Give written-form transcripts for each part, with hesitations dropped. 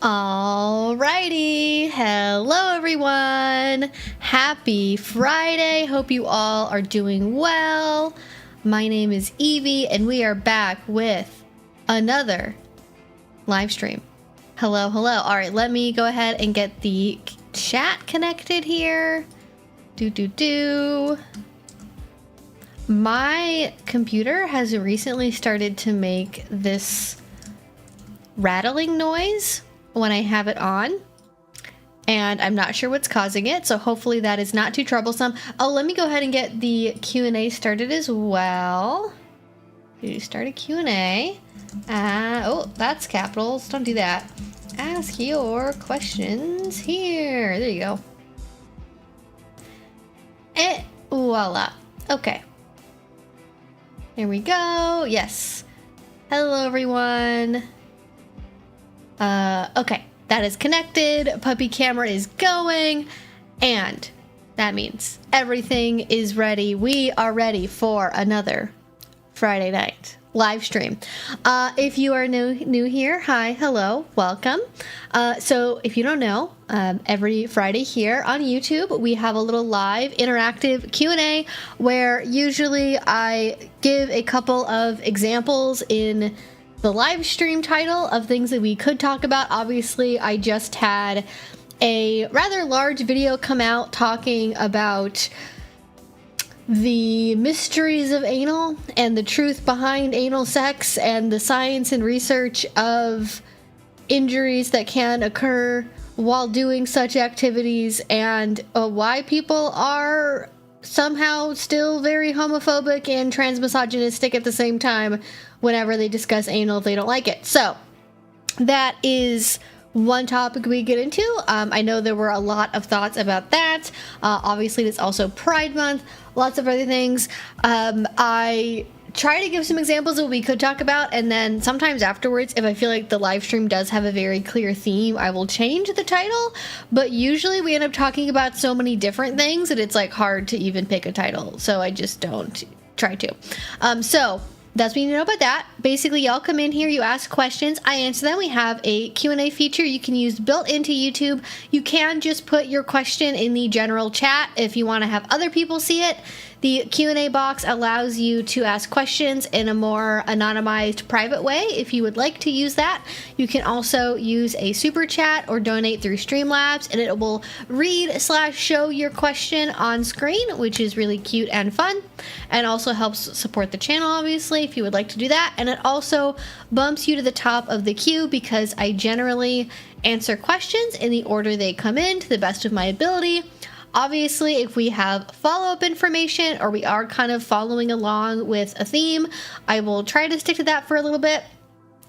Alrighty, hello everyone. Happy Friday. Hope you all are doing well. My name is Evie and we are back with another live stream. Hello. All right, let me go ahead and get the chat connected here. My computer has recently started to make this rattling noise when I have it on, and I'm not sure what's causing it, so hopefully that is not too troublesome. Oh, let me go ahead and get the Q&A started as well. You start a Q&A. Oh, that's capitals. Don't do that. Ask your questions here. There you go. Et voila. Okay. There we go. Yes. Hello, everyone. Okay, that is connected. Puppy camera is going, and that means everything is ready. We are ready for another Friday night live stream. If you are new here, hi, hello, welcome. So if you don't know, every Friday here on YouTube, we have a little live interactive Q&A where usually I give a couple of examples in the live stream title of things that we could talk about. Obviously, I just had a rather large video come out talking about the mysteries of anal and the truth behind anal sex and the science and research of injuries that can occur while doing such activities, and why people are somehow still very homophobic and transmisogynistic at the same time whenever they discuss anal if they don't like it. So that is one topic we get into. I know there were a lot of thoughts about that. Obviously, it's also Pride Month, lots of other things. I try to give some examples of what we could talk about, and then sometimes afterwards, if I feel like the live stream does have a very clear theme, I will change the title. But usually we end up talking about so many different things that it's like hard to even pick a title, so I just don't try to. So that's what you need to know about that. Basically, y'all come in here, you ask questions, I answer them. We have a Q&A feature you can use built into YouTube. You can just put your question in the general chat if you want to have other people see it. The Q&A box allows you to ask questions in a more anonymized, private way if you would like to use that. You can also use a super chat or donate through Streamlabs, and it will read/show your question on screen, which is really cute and fun, and also helps support the channel, obviously, if you would like to do that. And it also bumps you to the top of the queue because I generally answer questions in the order they come in to the best of my ability. Obviously, if we have follow-up information or we are kind of following along with a theme, I will try to stick to that for a little bit.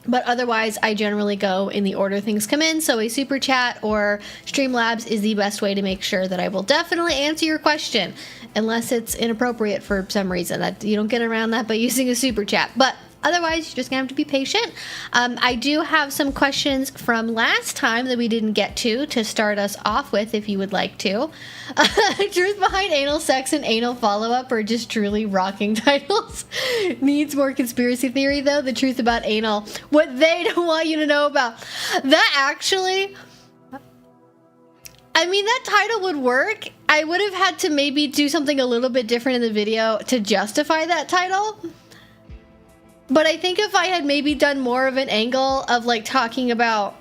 But otherwise, I generally go in the order things come in. So a super chat or Streamlabs is the best way to make sure that I will definitely answer your question, unless it's inappropriate for some reason. That you don't get around that by using a super chat. But otherwise, you're just gonna have to be patient. I do have some questions from last time that we didn't get to start us off with, if you would like to. Truth behind anal sex and anal follow-up are just truly rocking titles. Needs more conspiracy theory, though. The truth about anal. What they don't want you to know about. That actually, I mean, that title would work. I would have had to maybe do something a little bit different in the video to justify that title. But I think if I had maybe done more of an angle of like talking about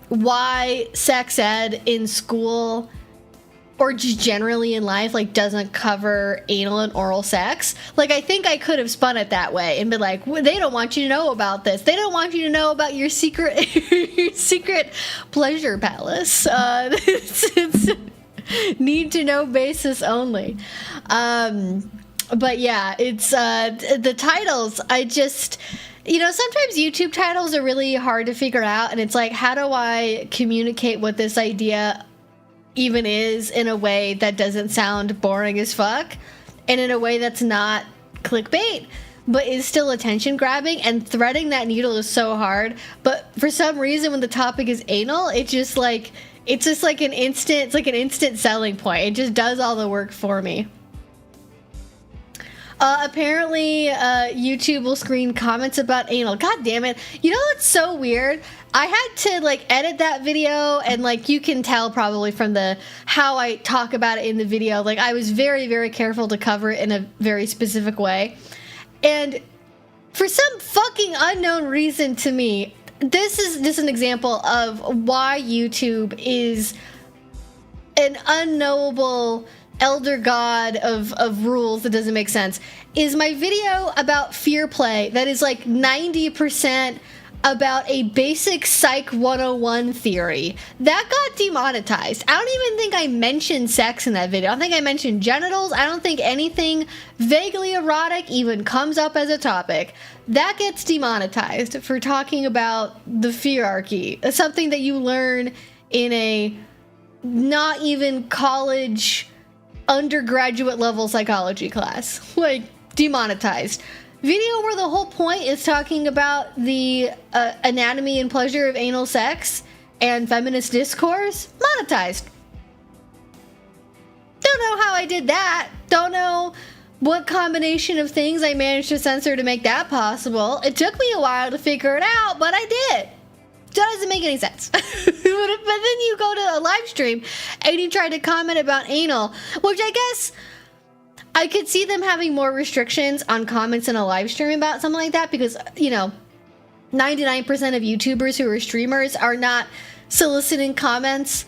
why sex ed in school or just generally in life like doesn't cover anal and oral sex, like I think I could have spun it that way and been like, well, they don't want you to know about this. They don't want you to know about your secret your secret pleasure palace. It's need to know basis only. But yeah, it's the titles, I just, you know, sometimes YouTube titles are really hard to figure out, and it's like, how do I communicate what this idea even is in a way that doesn't sound boring as fuck, and in a way that's not clickbait, but is still attention grabbing, and threading that needle is so hard. But for some reason, when the topic is anal, it's just like an instant selling point. It just does all the work for me. Apparently, YouTube will screen comments about anal. God damn it. You know what's so weird? I had to, like, edit that video, and, like, you can tell probably from how I talk about it in the video. Like, I was very, very careful to cover it in a very specific way. And for some fucking unknown reason to me, this is just an example of why YouTube is an unknowable elder god of rules that doesn't make sense. Is my video about fear play that is like 90% about a basic Psych 101 theory that got demonetized. I don't even think I mentioned sex in that video. I don't think I mentioned genitals. I don't think anything vaguely erotic even comes up as a topic. That gets demonetized for talking about the feararchy. It's something that you learn in a not even college undergraduate level psychology class. Like, demonetized. Video where the whole point is talking about the anatomy and pleasure of anal sex and feminist discourse, monetized. Don't know how I did that. Don't know what combination of things I managed to censor to make that possible. It took me a while to figure it out, but I did. Doesn't make any sense. But then you go to a live stream and you try to comment about anal, which I guess I could see them having more restrictions on comments in a live stream about something like that, because, you know, 99% of YouTubers who are streamers are not soliciting comments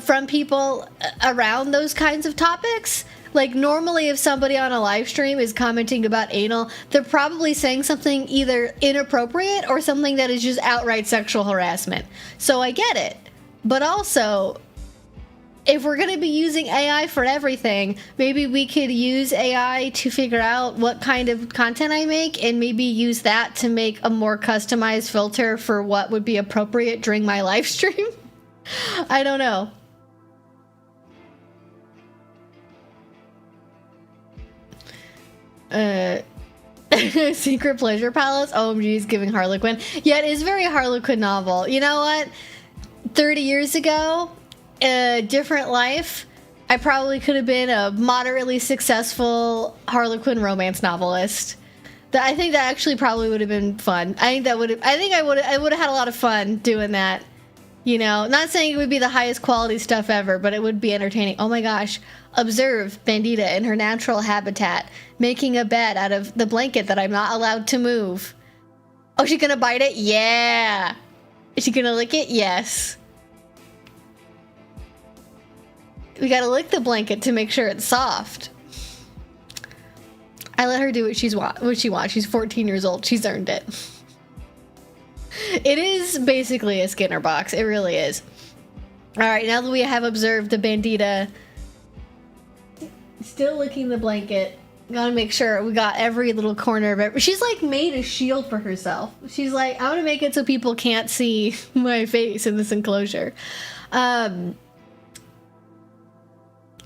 from people around those kinds of topics. Like, normally if somebody on a live stream is commenting about anal, they're probably saying something either inappropriate or something that is just outright sexual harassment. So I get it. But also, if we're going to be using AI for everything, maybe we could use AI to figure out what kind of content I make, and maybe use that to make a more customized filter for what would be appropriate during my live stream. I don't know. Secret Pleasure Palace. OMG is giving Harlequin. Yeah, it is very Harlequin novel. You know what? 30 years ago, a different life, I probably could have been a moderately successful Harlequin romance novelist. I think that actually probably would have been fun. I think I would have had a lot of fun doing that. You know, not saying it would be the highest quality stuff ever, but it would be entertaining. Oh my gosh. Observe Bandita in her natural habitat, making a bed out of the blanket that I'm not allowed to move. Oh, she's gonna bite it? Yeah. Is she gonna lick it? Yes. We gotta lick the blanket to make sure it's soft. I let her do what she wants. She's 14 years old. She's earned it. It is basically a Skinner box. It really is. Alright, now that we have observed the Bandita still licking the blanket, gotta make sure we got every little corner of it. She's like made a shield for herself. She's like, I want to make it so people can't see my face in this enclosure.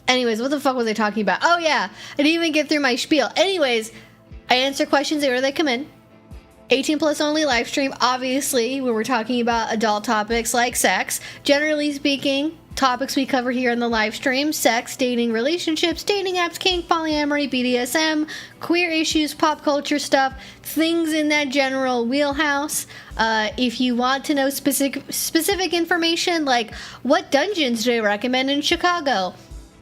Anyways, what the fuck was I talking about? Oh yeah, I didn't even get through my spiel. Anyways, I answer questions where they come in. 18 plus only live stream, obviously, when we're talking about adult topics like sex. Generally speaking, topics we cover here in the live stream: sex, dating, relationships, dating apps, kink, polyamory, BDSM, queer issues, pop culture stuff, things in that general wheelhouse. If you want to know specific information, like what dungeons do I recommend in Chicago,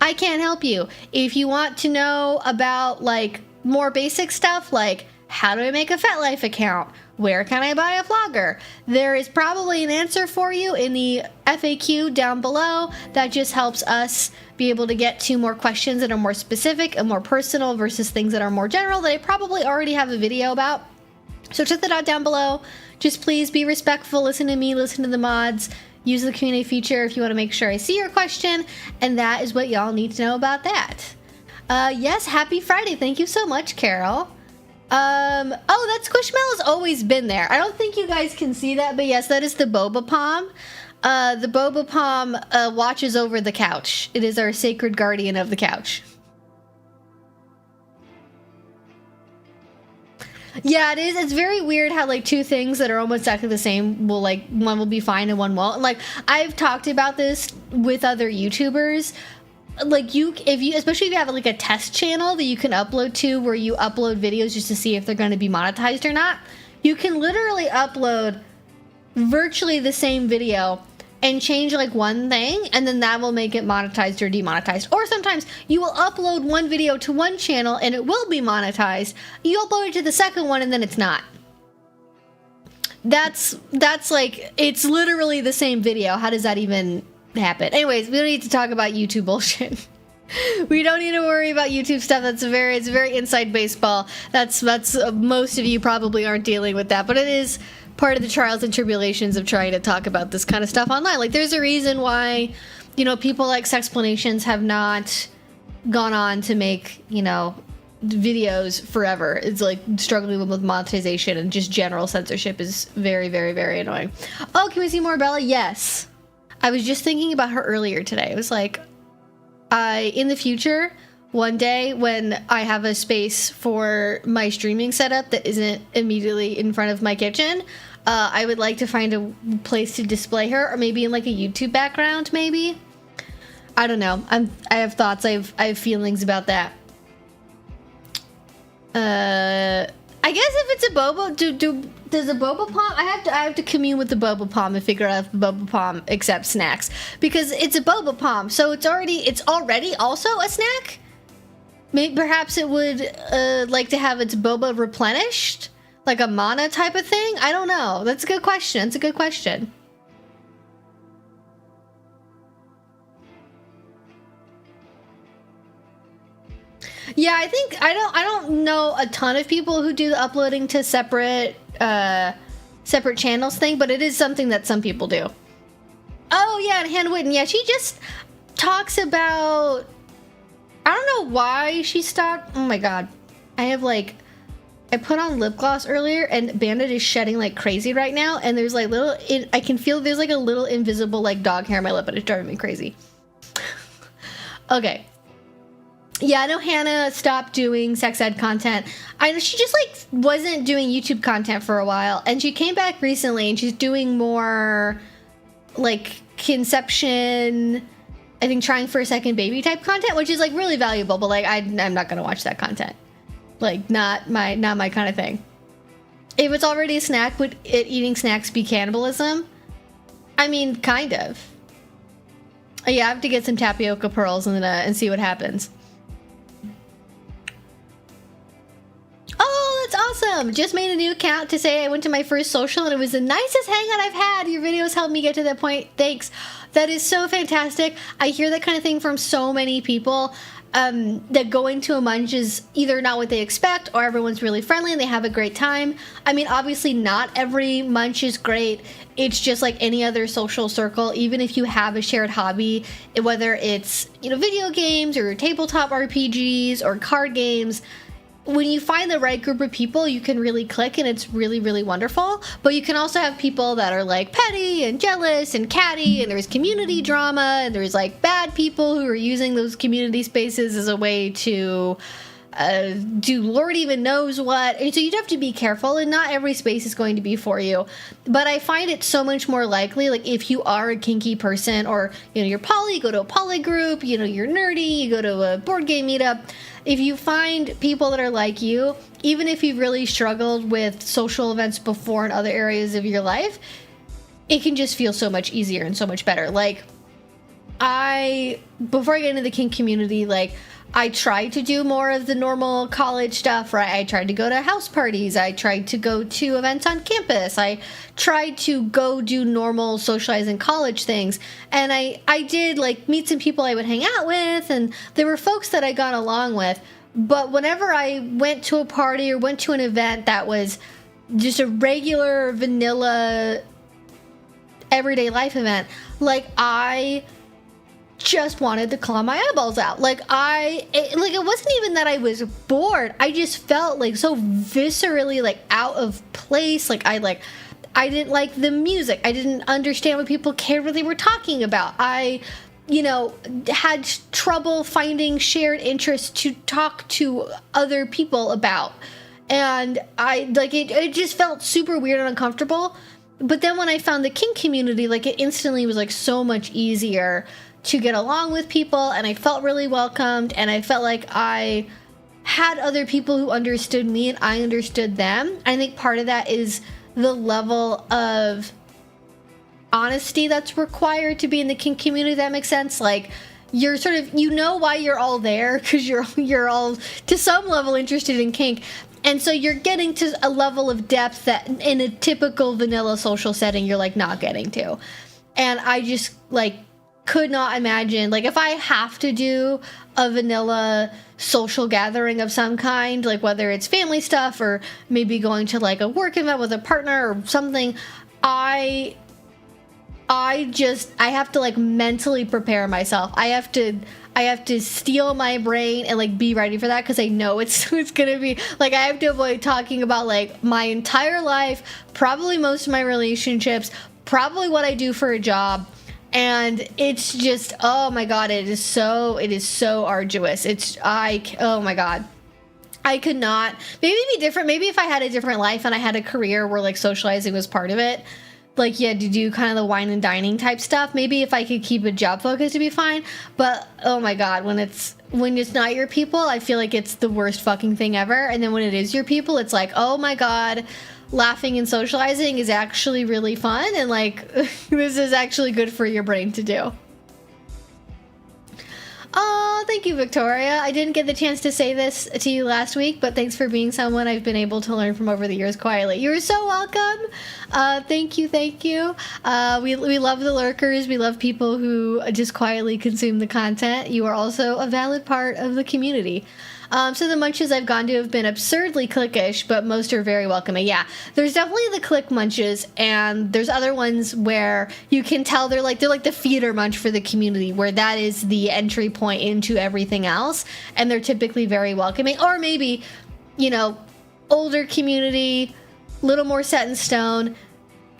I can't help you. If you want to know about like more basic stuff, like how do I make a FetLife account? Where can I buy a vlogger? There is probably an answer for you in the FAQ down below that just helps us be able to get to more questions that are more specific and more personal versus things that are more general that I probably already have a video about. So check that out down below. Just please be respectful, listen to me, listen to the mods, use the community feature if you want to make sure I see your question, and that is what y'all need to know about that. Yes, happy Friday. Thank you so much, Carol. Oh, that Squishmallow has always been there. I don't think you guys can see that, but yes, that is the Boba Palm. The Boba Palm watches over the couch. It is our sacred guardian of the couch. Yeah, it is. It's very weird how like two things that are almost exactly the same will like one will be fine and one won't. And like I've talked about this with other YouTubers. like especially if you have like a test channel that you can upload to, where you upload videos just to see if they're going to be monetized or not, you can literally upload virtually the same video and change like one thing, and then that will make it monetized or demonetized. Or sometimes you will upload one video to one channel and it will be monetized. You upload it to the second one and then it's not. That's like, it's literally the same video. How does that even happen? Anyways, we don't need to talk about YouTube bullshit. We don't need to worry about YouTube stuff. It's very inside baseball. That's most of you probably aren't dealing with that, but it is part of the trials and tribulations of trying to talk about this kind of stuff online. Like, there's a reason why, you know, people like Sexplanations have not gone on to make, you know, videos forever. It's like struggling with monetization, and just general censorship is very annoying. Oh, can we see more Bella? Yes. I was just thinking about her earlier today. It was like, in the future, one day when I have a space for my streaming setup that isn't immediately in front of my kitchen, I would like to find a place to display her, or maybe in like a YouTube background, maybe. I don't know. I have thoughts. I have feelings about that. I guess if it's a boba, does a boba palm? I have to commune with the boba palm and figure out if the boba palm accepts snacks, because it's a boba palm, so it's already also a snack. Maybe perhaps it would like to have its boba replenished, like a mana type of thing. I don't know. That's a good question. It's a good question. Yeah, I think I don't know a ton of people who do the uploading to separate channels thing, but it is something that some people do. Oh yeah, and Hannah Witten, yeah, she just talks about, I don't know why she stopped. Oh my god. I put on lip gloss earlier, and Bandit is shedding like crazy right now, and there's like I can feel there's like a little invisible like dog hair on my lip, and it's driving me crazy. Okay. Yeah, I know Hannah stopped doing sex ed content. I know she just like wasn't doing YouTube content for a while, and she came back recently and she's doing more like conception, I think trying for a second baby type content, which is like really valuable, but like I'm not gonna watch that content. Like not my kind of thing. If it's already a snack, would eating snacks be cannibalism? I mean, kind of. Yeah, I have to get some tapioca pearls and see what happens. Oh, that's awesome. Just made a new account to say I went to my first social and it was the nicest hangout I've had. Your videos helped me get to that point. Thanks. That is so fantastic. I hear that kind of thing from so many people, that going to a munch is either not what they expect, or everyone's really friendly and they have a great time. I mean, obviously not every munch is great. It's just like any other social circle. Even if you have a shared hobby, whether it's, you know, video games or tabletop RPGs or card games, when you find the right group of people, you can really click, and it's really wonderful. But you can also have people that are like petty and jealous and catty, and there's community drama, and there's like bad people who are using those community spaces as a way to do Lord even knows what. And so you'd have to be careful, and not every space is going to be for you. But I find it so much more likely, like if you are a kinky person, or, you know, you're poly, you go to a poly group, you know, you're nerdy, you go to a board game meetup. If you find people that are like you, even if you've really struggled with social events before in other areas of your life, it can just feel so much easier and so much better. Like, before I get into the kink community, like, I tried to do more of the normal college stuff, right? I tried to go to house parties. I tried to go to events on campus. I tried to go do normal socializing college things. And I did like meet some people I would hang out with, and there were folks that I got along with. But whenever I went to a party or went to an event that was just a regular vanilla everyday life event, like I just wanted to claw my eyeballs out. It wasn't even that I was bored. I just felt like so viscerally like out of place. I didn't like the music. I didn't understand what people cared what they were talking about. I, you know, had trouble finding shared interests to talk to other people about. And it just felt super weird and uncomfortable. But then when I found the kink community, like, it instantly was like so much easier to get along with people, and I felt really welcomed, and I felt like I had other people who understood me and I understood them. I think part of that is the level of honesty that's required to be in the kink community. That makes sense. Like, you're sort of, you know why you're all there, because you're all to some level interested in kink, and so you're getting to a level of depth that in a typical vanilla social setting you're like not getting to. And I just like could not imagine, like, if I have to do a vanilla social gathering of some kind, like whether it's family stuff or maybe going to like a work event with a partner or something, I have to like mentally prepare myself. I have to steel my brain and like be ready for that, because I know it's gonna be like, I have to avoid talking about like my entire life, probably most of my relationships, probably what I do for a job. And it's just, oh my God, it is so arduous. Oh my God. I could not, maybe it'd be different. Maybe if I had a different life and I had a career where like socializing was part of it, like you had to do kind of the wine and dining type stuff. Maybe if I could keep a job focus to be fine. But oh my God, when it's not your people, I feel like it's the worst fucking thing ever. And then when it is your people, it's like, oh my God, laughing and socializing is actually really fun, and like this is actually good for your brain to do. Oh, thank you, Victoria. I didn't get the chance to say this to you last week, but thanks for being someone I've been able to learn from over the years quietly. You're so welcome. Thank you. We love the lurkers. We love people who just quietly consume the content. You are also a valid part of the community. So the munches I've gone to have been absurdly cliquish, but most are very welcoming. Yeah, there's definitely the click munches, and there's other ones where you can tell they're like the feeder munch for the community, where that is the entry point into everything else, and they're typically very welcoming. Or maybe, you know, older community, little more set in stone.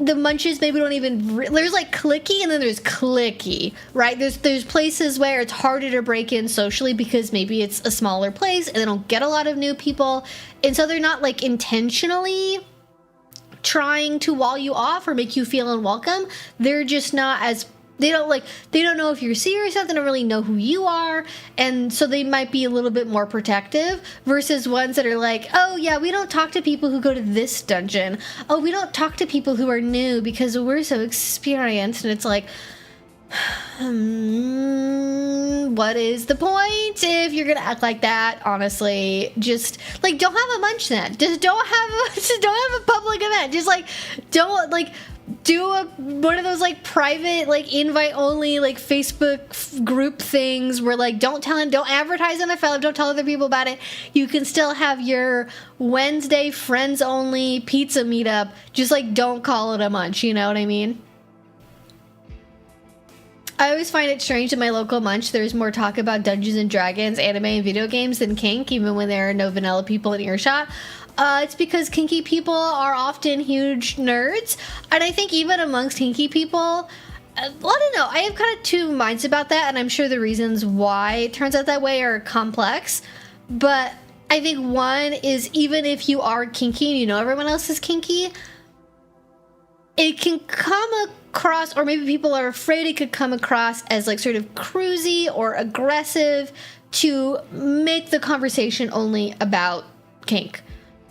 The munches maybe don't even, there's like clicky and then there's clicky, right? There's places where it's harder to break in socially because maybe it's a smaller place and they don't get a lot of new people, and so they're not like intentionally trying to wall you off or make you feel unwelcome. They're just not as, they don't know if you're serious enough. They don't really know who you are, and so they might be a little bit more protective versus ones that are like, oh yeah, we don't talk to people who go to this dungeon. Oh, we don't talk to people who are new because we're so experienced. And it's like, what is the point if you're gonna act like that? Honestly, just like don't have a munch then. Just don't have a public event. Just like don't like do one of those like private like invite only like Facebook group things where like don't advertise on NFL, don't tell other people about it. You can still have your Wednesday friends only pizza meetup, just like don't call it a munch, you know what I mean? I always find it strange in my local munch there's more talk about Dungeons and Dragons, anime, and video games than kink, even when there are no vanilla people in earshot. It's because kinky people are often huge nerds, and I think even amongst kinky people, I don't know, I have kind of two minds about that, and I'm sure the reasons why it turns out that way are complex, but I think one is, even if you are kinky and you know everyone else is kinky, it can come across, or maybe people are afraid it could come across as like sort of cruisy or aggressive to make the conversation only about kink.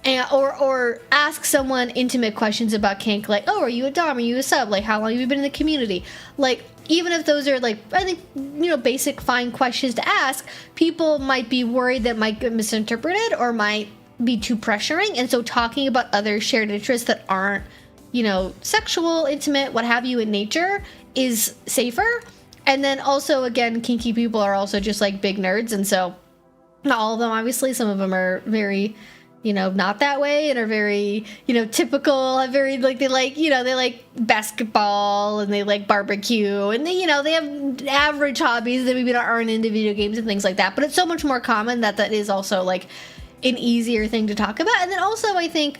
And, or ask someone intimate questions about kink, like, oh, are you a dom, are you a sub, like how long have you been in the community? Like, even if those are like, I think, you know, basic fine questions to ask, people might be worried that might get misinterpreted or might be too pressuring, and so talking about other shared interests that aren't, you know, sexual, intimate, what have you in nature is safer. And then also, again, kinky people are also just like big nerds, and so not all of them, obviously, some of them are very, you know, not that way and are very, you know, typical, very like, they like basketball and they like barbecue and they, you know, they have average hobbies that maybe aren't into video games and things like that. But it's so much more common that is also like an easier thing to talk about. And then also, I think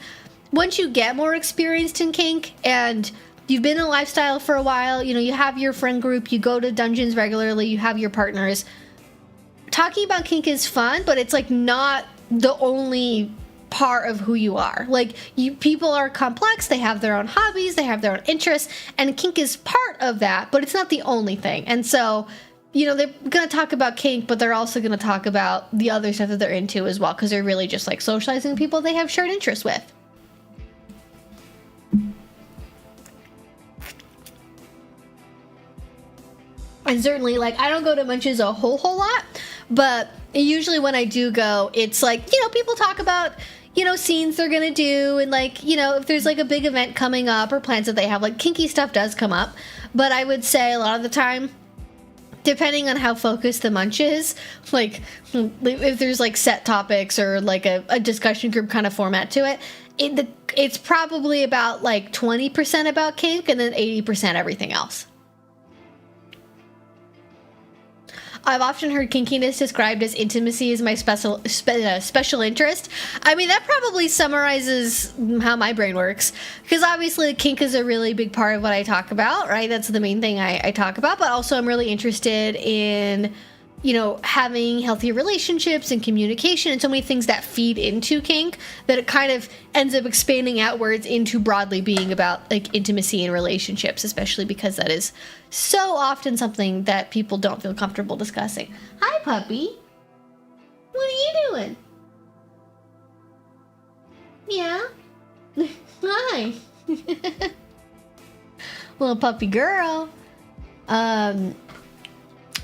once you get more experienced in kink and you've been in a lifestyle for a while, you know, you have your friend group, you go to dungeons regularly, you have your partners, talking about kink is fun, but it's like not the only part of who you are. Like, people are complex, they have their own hobbies, they have their own interests, and kink is part of that, but it's not the only thing. And so you know, they're going to talk about kink, but they're also going to talk about the other stuff that they're into as well, because they're really just like socializing people they have shared interests with. And certainly, like, I don't go to Munches a whole lot, but usually when I do go, it's like, you know, people talk about, you know, scenes they're gonna do, and like, you know, if there's like a big event coming up or plans that they have, like kinky stuff does come up. But I would say a lot of the time, depending on how focused the Munch is, like if there's like set topics or like a discussion group kind of format to it, it's probably about like 20% about kink and then 80% everything else. I've often heard kinkiness described as intimacy is my special interest. I mean, that probably summarizes how my brain works, because obviously kink is a really big part of what I talk about, right? That's the main thing I talk about, but also I'm really interested in, you know, having healthy relationships and communication and so many things that feed into kink that it kind of ends up expanding outwards into broadly being about like intimacy and relationships, especially because that is so often something that people don't feel comfortable discussing. Hi, puppy. What are you doing? Yeah. Hi. Little puppy girl.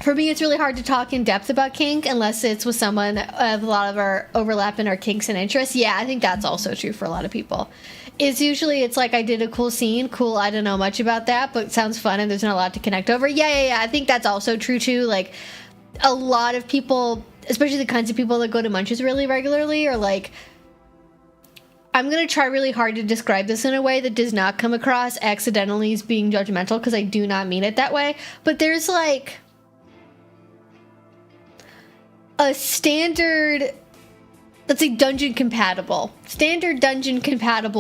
For me, it's really hard to talk in depth about kink unless it's with someone with a lot of our overlap in our kinks and interests. Yeah, I think that's also true for a lot of people. It's like I did a cool scene. Cool, I don't know much about that, but it sounds fun and there's not a lot to connect over. Yeah. I think that's also true too. Like a lot of people, especially the kinds of people that go to Munches really regularly, are like, I'm going to try really hard to describe this in a way that does not come across accidentally as being judgmental, because I do not mean it that way. But there's like a standard, let's say dungeon compatible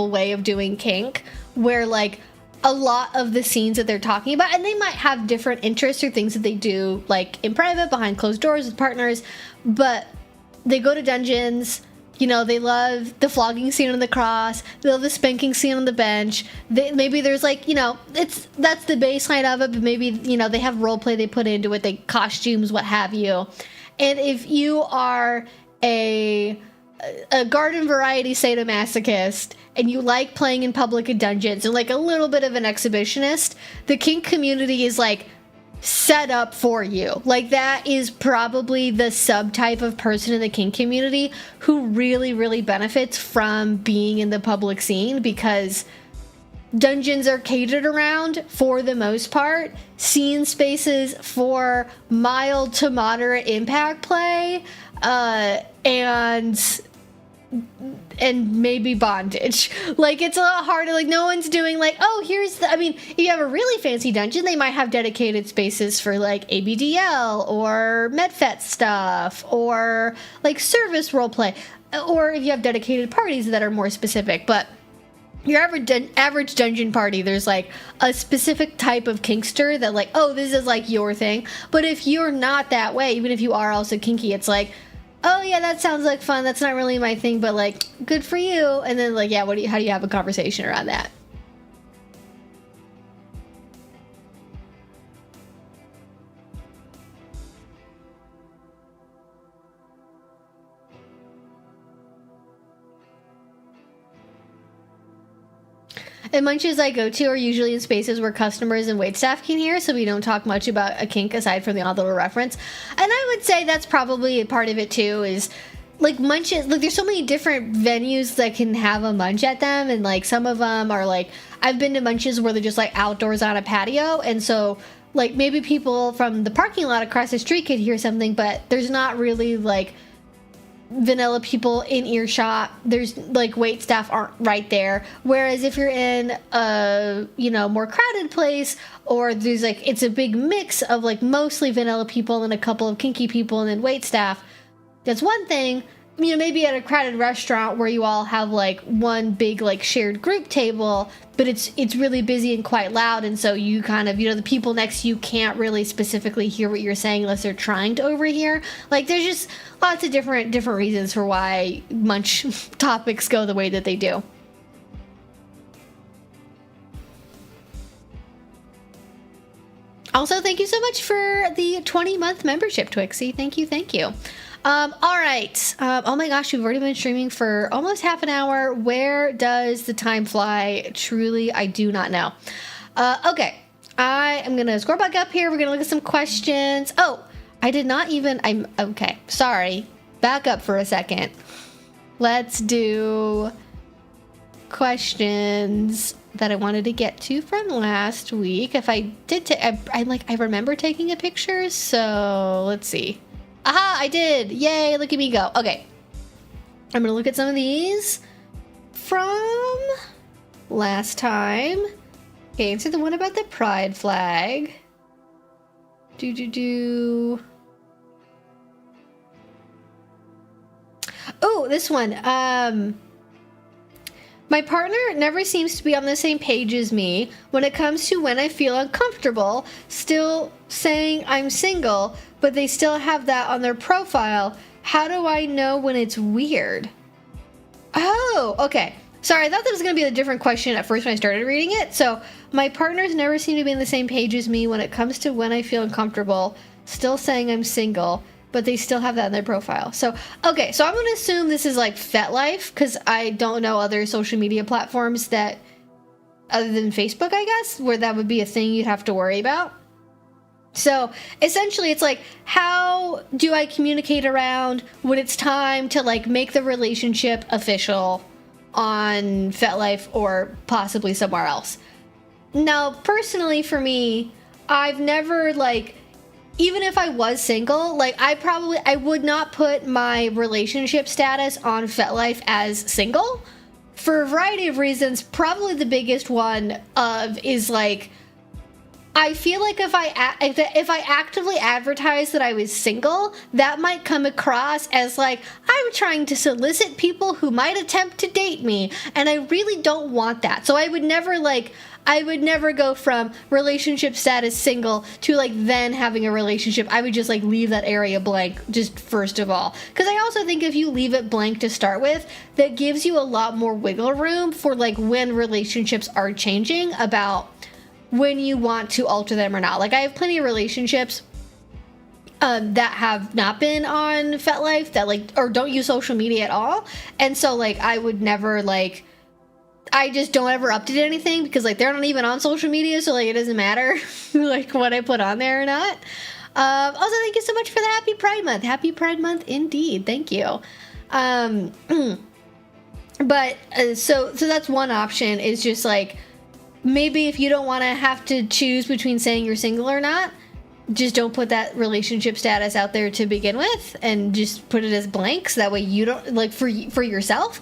way of doing kink, where like a lot of the scenes that they're talking about, and they might have different interests or things that they do like in private behind closed doors with partners, but they go to dungeons. You know, they love the flogging scene on the cross. They love the spanking scene on the bench. Maybe there's like, you know, that's the baseline of it, but maybe, you know, they have role play they put into it, they costumes, what have you. And if you are a garden variety sadomasochist and you like playing in public and dungeons and like a little bit of an exhibitionist, the kink community is like set up for you. Like that is probably the subtype of person in the kink community who really, really benefits from being in the public scene, because dungeons are catered around, for the most part, scene spaces for mild to moderate impact play, and maybe bondage. Like, it's a lot harder. Like, no one's doing like, oh, here's the, I mean, if you have a really fancy dungeon, they might have dedicated spaces for like ABDL or MedFet stuff or like service roleplay, or if you have dedicated parties that are more specific. But your average dungeon party, there's like a specific type of kinkster that like, oh, this is like your thing. But if you're not that way, even if you are also kinky, it's like, oh yeah, that sounds like fun. That's not really my thing, but like, good for you. And then like, yeah, how do you have a conversation around that? And Munches I go to are usually in spaces where customers and waitstaff can hear, so we don't talk much about a kink aside from the odd little reference. And I would say that's probably a part of it too, is like Munches, like there's so many different venues that can have a munch at them, and like some of them are like, I've been to Munches where they're just like outdoors on a patio, and so like maybe people from the parking lot across the street could hear something, but there's not really like vanilla people in earshot. There's like wait staff aren't right there, whereas if you're in a, you know, more crowded place, or there's like, it's a big mix of like mostly vanilla people and a couple of kinky people and then wait staff, that's one thing. You know, maybe at a crowded restaurant where you all have like one big like shared group table, but it's really busy and quite loud, and so you kind of, you know, the people next to you can't really specifically hear what you're saying unless they're trying to overhear. Like there's just lots of different reasons for why munch topics go the way that they do. Also, thank you so much for the 20-month membership, Twixie. Thank you, thank you. All right. Oh my gosh, we've already been streaming for almost half an hour. Where does the time fly? Truly, I do not know. Okay. I am going to scroll back up here. We're going to look at some questions. Oh, I did not even... okay. Sorry. Back up for a second. Let's do questions that I wanted to get to from last week. If I did, I remember taking a picture, so let's see. Aha, I did. Yay, look at me go. Okay. I'm going to look at some of these from last time. Okay, answer the one about the pride flag. Oh, this one. My partner never seems to be on the same page as me when it comes to when I feel uncomfortable, still saying I'm single, but they still have that on their profile. How do I know when it's weird? Oh, okay. Sorry, I thought that was going to be a different question at first when I started reading it. So, my partners never seem to be on the same page as me when it comes to when I feel uncomfortable, still saying I'm single, but they still have that in their profile. So, okay, so I'm going to assume this is like FetLife, because I don't know other social media platforms that, other than Facebook, I guess, where that would be a thing you'd have to worry about. So, essentially, it's like, how do I communicate around when it's time to, like, make the relationship official on FetLife or possibly somewhere else? Now, personally, for me, I've never, like... Even if I was single, like, I would not put my relationship status on FetLife as single for a variety of reasons. Probably the biggest one is, like, I feel like if I actively advertised that I was single, that might come across as, like, I'm trying to solicit people who might attempt to date me, and I really don't want that. So I would never go from relationship status single to, like, then having a relationship. I would just, like, leave that area blank just first of all. Because I also think if you leave it blank to start with, that gives you a lot more wiggle room for, like, when relationships are changing about when you want to alter them or not. Like, I have plenty of relationships that have not been on FetLife that, like, or don't use social media at all. And so, like, I would never, like... I just don't ever update anything because, like, they're not even on social media, so, like, it doesn't matter, like, what I put on there or not. Also, thank you so much for the Happy Pride Month. Happy Pride Month indeed. Thank you. But, so that's one option, is just, like, maybe if you don't want to have to choose between saying you're single or not, just don't put that relationship status out there to begin with, and just put it as blank, so that way you don't, like, for yourself.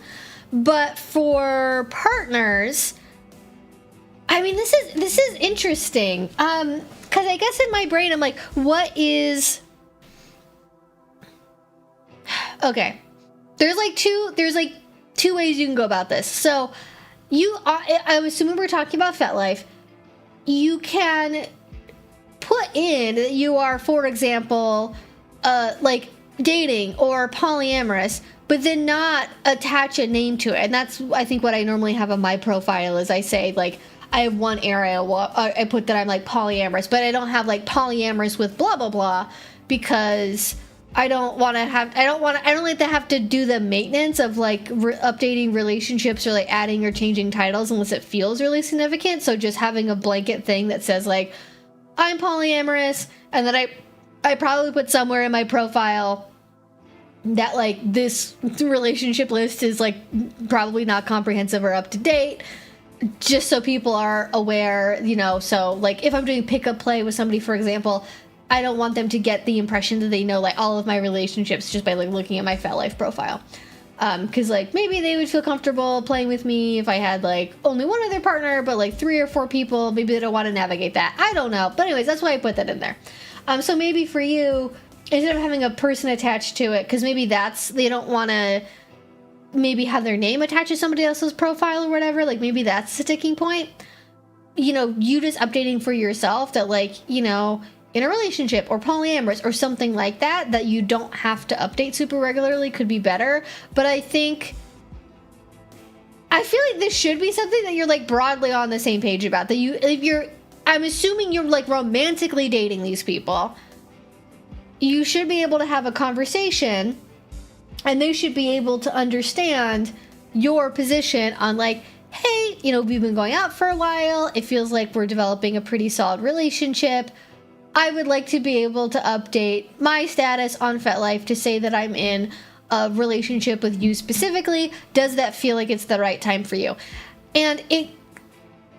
But for partners, I mean, this is interesting. Because I guess in my brain, I'm like, what is... Okay. There's two ways you can go about this. So, I'm assuming we're talking about FetLife. You can put in that you are, for example, like, dating or polyamorous, but then not attach a name to it. And that's, I think, what I normally have on my profile is I say, like, I have one area I put that I'm, like, polyamorous, but I don't have, like, polyamorous with blah, blah, blah, because I don't like to have to do the maintenance of, like, updating relationships or, like, adding or changing titles unless it feels really significant. So just having a blanket thing that says, like, I'm polyamorous, and then I probably put somewhere in my profile that, like, this relationship list is, like, probably not comprehensive or up to date, just so people are aware, you know. So, like, if I'm doing pickup play with somebody, for example, I don't want them to get the impression that they know, like, all of my relationships just by, like, looking at my FetLife profile. Because, like, maybe they would feel comfortable playing with me if I had, like, only one other partner, but, like, 3 or 4 people, maybe they don't want to navigate that. I don't know. But anyways, that's why I put that in there. So maybe for you, instead of having a person attached to it, because maybe they don't want to maybe have their name attached to somebody else's profile or whatever, like, maybe that's the sticking point. You know, you just updating for yourself that, like, you know, in a relationship or polyamorous or something like that, that you don't have to update super regularly could be better. But I feel like this should be something that you're, like, broadly on the same page about, that if you're I'm assuming you're like romantically dating these people, you should be able to have a conversation and they should be able to understand your position on like, hey, you know, we've been going out for a while. It feels like we're developing a pretty solid relationship. I would like to be able to update my status on FetLife to say that I'm in a relationship with you specifically. Does that feel like it's the right time for you? And it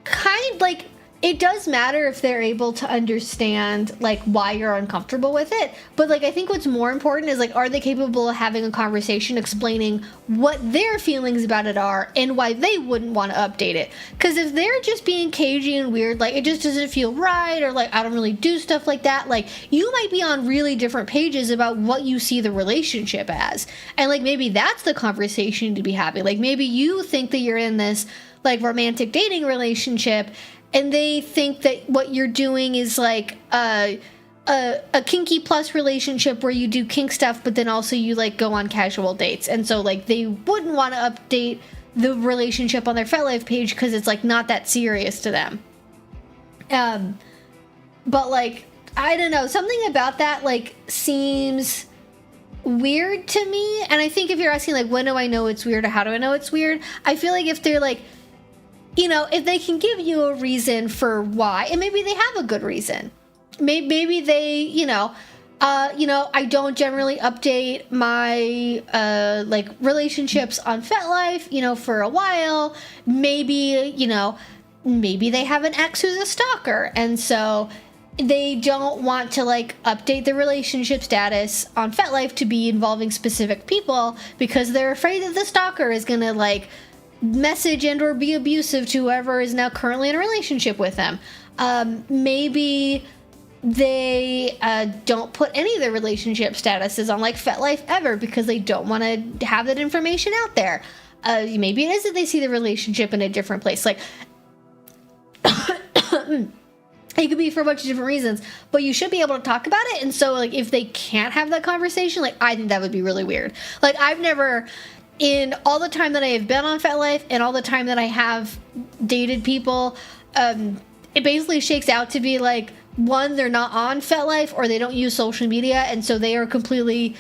kind of like, it does matter if they're able to understand like why you're uncomfortable with it, but like I think what's more important is like, are they capable of having a conversation explaining what their feelings about it are and why they wouldn't want to update it? Because if they're just being cagey and weird, like it just doesn't feel right, or like I don't really do stuff like that, like you might be on really different pages about what you see the relationship as, and like maybe that's the conversation to be having. Like maybe you think that you're in this like romantic dating relationship and they think that what you're doing is like a kinky plus relationship where you do kink stuff, but then also you like go on casual dates. And so like they wouldn't want to update the relationship on their FetLife page because it's like not that serious to them. But like, I don't know, something about that like seems weird to me. And I think if you're asking like, when do I know it's weird or how do I know it's weird? I feel like if they're like, you know, if they can give you a reason for why, and maybe they have a good reason. Maybe they, you know, I don't generally update my, like, relationships on FetLife, you know, for a while. Maybe, you know, maybe they have an ex who's a stalker, and so they don't want to, like, update the relationship status on FetLife to be involving specific people because they're afraid that the stalker is gonna, like, message and or be abusive to whoever is now currently in a relationship with them. Maybe they don't put any of their relationship statuses on like FetLife ever because they don't want to have that information out there. Maybe it is that they see the relationship in a different place. Like it could be for a bunch of different reasons, but you should be able to talk about it. And so like if they can't have that conversation, like I think that would be really weird. Like I've never, in all the time that I have been on FetLife and all the time that I have dated people, it basically shakes out to be like, one, they're not on FetLife or they don't use social media, and so they are completely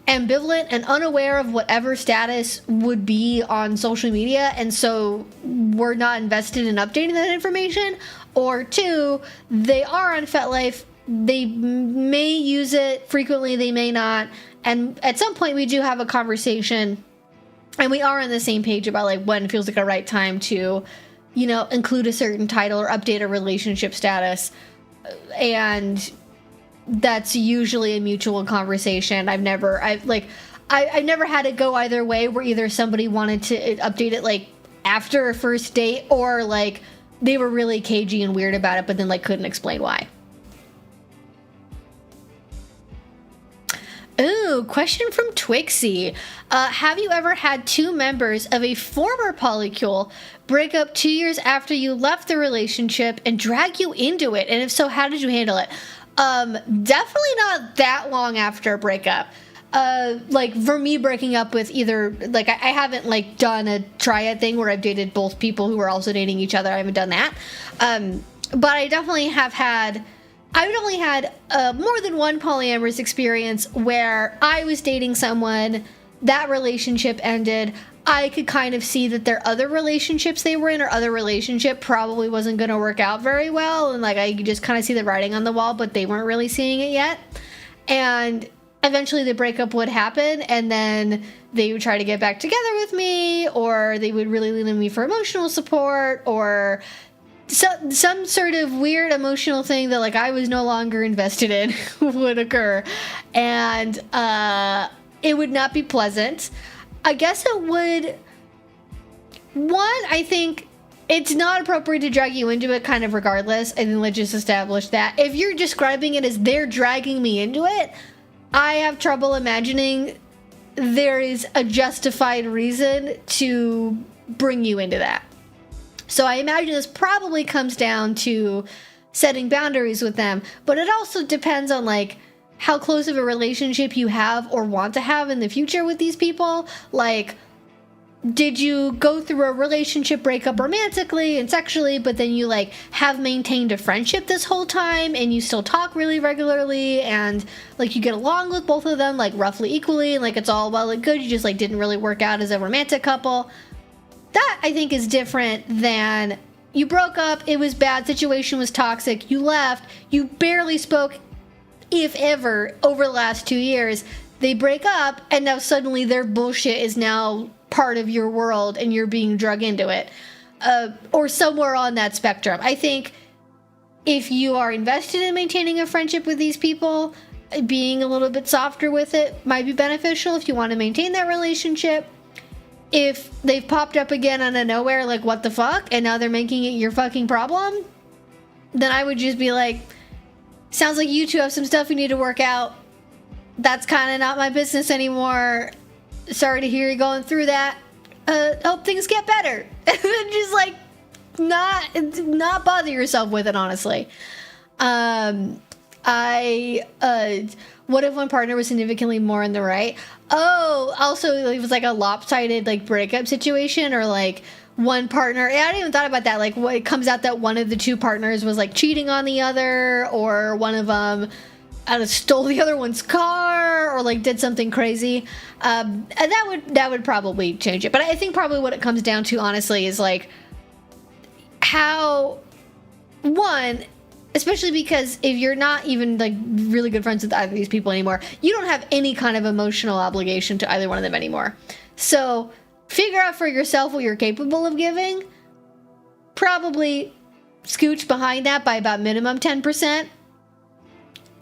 ambivalent and unaware of whatever status would be on social media, and so we're not invested in updating that information. Or two, they are on FetLife, they may use it frequently, they may not, and at some point we do have a conversation and we are on the same page about like when it feels like a right time to, you know, include a certain title or update a relationship status. And that's usually a mutual conversation. I've never had it go either way, where either somebody wanted to update it like after a first date, or like they were really cagey and weird about it but then like couldn't explain why. Ooh, question from Twixie. Have you ever had two members of a former polycule break up 2 years after you left the relationship and drag you into it? And if so, how did you handle it? Definitely not that long after a breakup. Like for me breaking up with either, like I haven't like done a triad thing where I've dated both people who were also dating each other. I haven't done that. But I definitely have had, I've only had more than one polyamorous experience where I was dating someone, that relationship ended. I could kind of see that their other relationships they were in or other relationship probably wasn't going to work out very well. And like I could just kind of see the writing on the wall, but they weren't really seeing it yet. And eventually the breakup would happen, and then they would try to get back together with me, or they would really lean on me for emotional support, or some sort of weird emotional thing that like I was no longer invested in would occur, and it would not be pleasant. I guess it would. One, I think it's not appropriate to drag you into it, kind of regardless. I think let's just establish that. If you're describing it as they're dragging me into it, I have trouble imagining there is a justified reason to bring you into that. So I imagine this probably comes down to setting boundaries with them, but it also depends on like how close of a relationship you have or want to have in the future with these people. Like, did you go through a relationship breakup romantically and sexually, but then you like have maintained a friendship this whole time and you still talk really regularly and like you get along with both of them like roughly equally and like it's all well and good, you just like didn't really work out as a romantic couple? That I think is different than you broke up, it was bad, situation was toxic, you left, you barely spoke, if ever, over the last 2 years. They break up and now suddenly their bullshit is now part of your world and you're being drug into it, or somewhere on that spectrum. I think if you are invested in maintaining a friendship with these people, being a little bit softer with it might be beneficial if you want to maintain that relationship. If they've popped up again out of nowhere, like what the fuck, and now they're making it your fucking problem, then I would just be like, sounds like you two have some stuff you need to work out. That's kind of not my business anymore. Sorry to hear you going through that. Hope things get better. Just like not bother yourself with it, honestly. What if one partner was significantly more in the right? Oh, also it was like a lopsided like breakup situation, or like one partner, I hadn't even thought about that, like what it comes out that one of the two partners was like cheating on the other, or one of them stole the other one's car, or like did something crazy, and that would probably change it. But I think probably what it comes down to, honestly, is like how, one, especially because if you're not even like really good friends with either of these people anymore, you don't have any kind of emotional obligation to either one of them anymore. So figure out for yourself what you're capable of giving. Probably scooch behind that by about minimum 10%.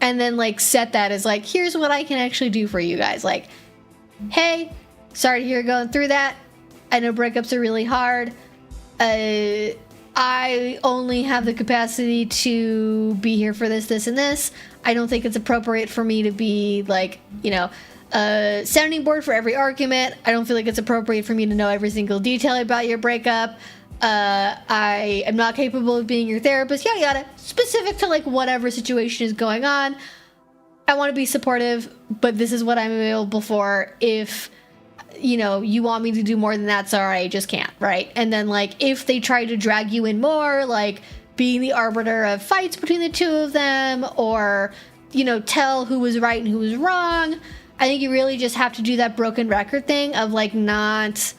And then like set that as like, here's what I can actually do for you guys. Like, hey, sorry to hear you're going through that. I know breakups are really hard. I only have the capacity to be here for this, this, and this. I don't think it's appropriate for me to be like, you know, a sounding board for every argument. I don't feel like it's appropriate for me to know every single detail about your breakup. I am not capable of being your therapist, yada yada, specific to like whatever situation is going on. I want to be supportive, but this is what I'm available for. If, you know, you want me to do more than that, sorry, I just can't, right? And then like if they try to drag you in more, like being the arbiter of fights between the two of them, or, you know, tell who was right and who was wrong, I think you really just have to do that broken record thing of like not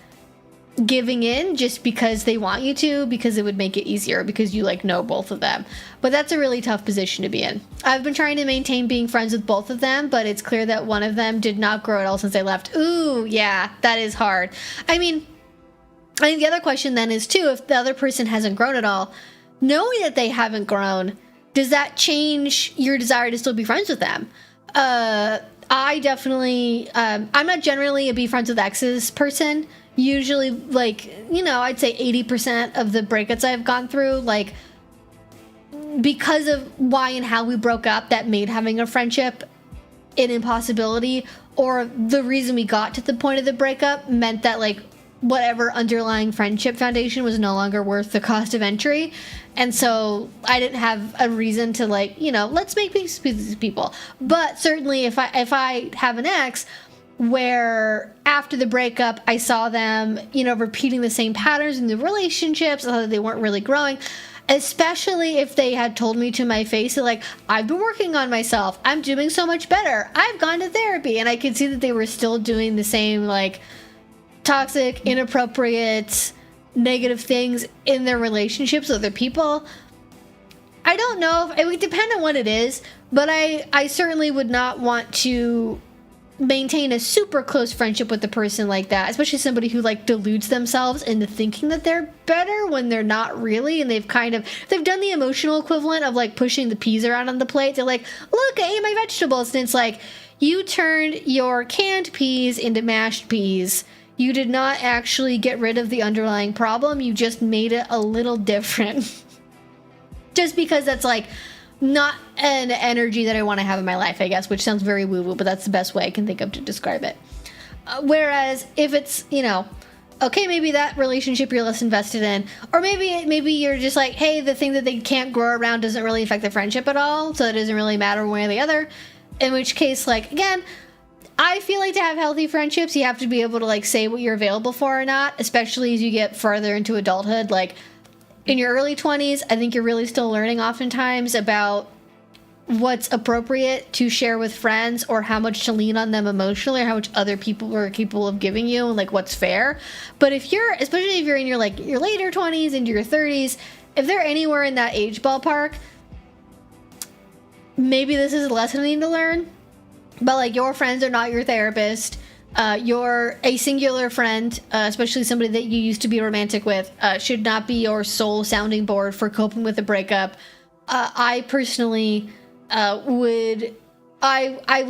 giving in just because they want you to, because it would make it easier because you like know both of them. But that's a really tough position to be in. I've been trying to maintain being friends with both of them, but it's clear that one of them did not grow at all since I left. Ooh, yeah, that is hard. I mean, I think the other question then is too, if the other person hasn't grown at all, knowing that they haven't grown, does that change your desire to still be friends with them? I definitely, I'm not generally a be friends with exes person. Usually, like, you know, I'd say 80% of the breakups I've gone through, like, because of why and how we broke up, that made having a friendship an impossibility, or the reason we got to the point of the breakup meant that, like, whatever underlying friendship foundation was no longer worth the cost of entry. And so I didn't have a reason to, like, you know, let's make peace with these people. But certainly if I have an ex where after the breakup I saw them, you know, repeating the same patterns in the relationships, although they weren't really growing, especially if they had told me to my face that, like, I've been working on myself, I'm doing so much better, I've gone to therapy, and I could see that they were still doing the same, like, toxic, inappropriate, negative things in their relationships with other people. I don't know if it would depend on what it is, but I certainly would not want to maintain a super close friendship with the person like that, especially somebody who like deludes themselves into thinking that they're better when they're not really, and they've done the emotional equivalent of like pushing the peas around on the plate. They're like, look, I ate my vegetables, and it's like, you turned your canned peas into mashed peas. You did not actually get rid of the underlying problem, you just made it a little different. Just because that's like not an energy that I want to have in my life, I guess, which sounds very woo-woo, but that's the best way I can think of to describe it. Whereas if it's, you know, okay, maybe that relationship you're less invested in, or maybe you're just like, hey, the thing that they can't grow around doesn't really affect the friendship at all, so it doesn't really matter one way or the other, in which case, like, again, I feel like to have healthy friendships, you have to be able to like say what you're available for or not, especially as you get farther into adulthood. Like in your early 20s, I think you're really still learning oftentimes about what's appropriate to share with friends, or how much to lean on them emotionally, or how much other people are capable of giving you, and like what's fair. But if you're, especially if you're in your like your later 20s into your 30s, if they're anywhere in that age ballpark, maybe this is a lesson you need to learn. But like, your friends are not your therapist. You're a singular friend, especially somebody that you used to be romantic with, should not be your sole sounding board for coping with a breakup. I personally would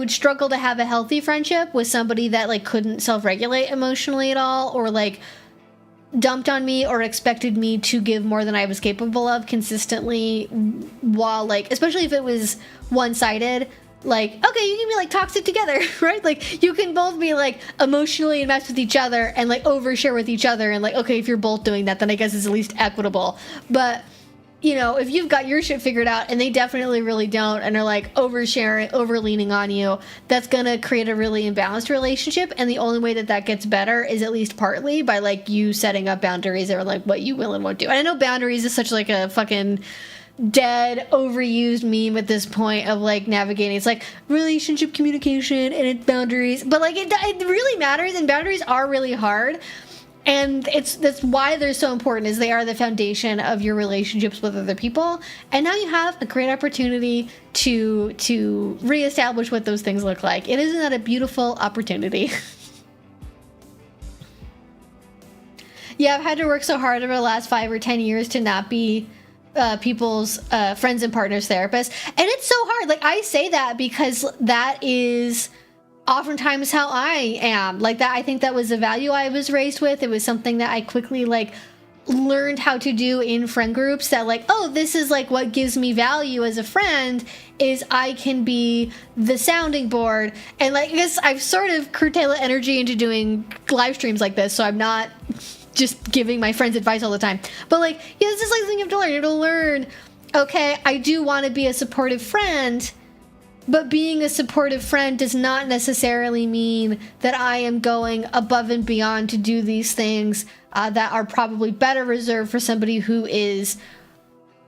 struggle to have a healthy friendship with somebody that like couldn't self-regulate emotionally at all, or like dumped on me or expected me to give more than I was capable of consistently, while like, especially if it was one-sided. Like, okay, you can be like toxic together, right? Like, you can both be like emotionally invest with each other and like overshare with each other, and like, okay, if you're both doing that, then I guess it's at least equitable. But you know, if you've got your shit figured out and they definitely really don't, and are like oversharing, overleaning on you, that's gonna create a really imbalanced relationship. And the only way that that gets better is at least partly by like you setting up boundaries, or like what you will and won't do. And I know boundaries is such like a fucking dead, overused meme at this point of like navigating. It's like relationship communication and its boundaries, but like it really matters, and boundaries are really hard. And that's why they're so important, is they are the foundation of your relationships with other people. And now you have a great opportunity to reestablish what those things look like. And isn't that a beautiful opportunity? Yeah, I've had to work so hard over the last 5 or 10 years to not be people's friends and partners therapist. And it's so hard. Like, I say that because that is oftentimes how I am. Like, that, I think that was a value I was raised with. It was something that I quickly like learned how to do in friend groups, that like, oh, this is like what gives me value as a friend, is I can be the sounding board. And like, I guess I've sort of curtailed energy into doing live streams like this, so I'm not just giving my friends advice all the time. But like, yeah, this is like something you have to learn. You have to learn, okay, I do want to be a supportive friend, but being a supportive friend does not necessarily mean that I am going above and beyond to do these things that are probably better reserved for somebody who is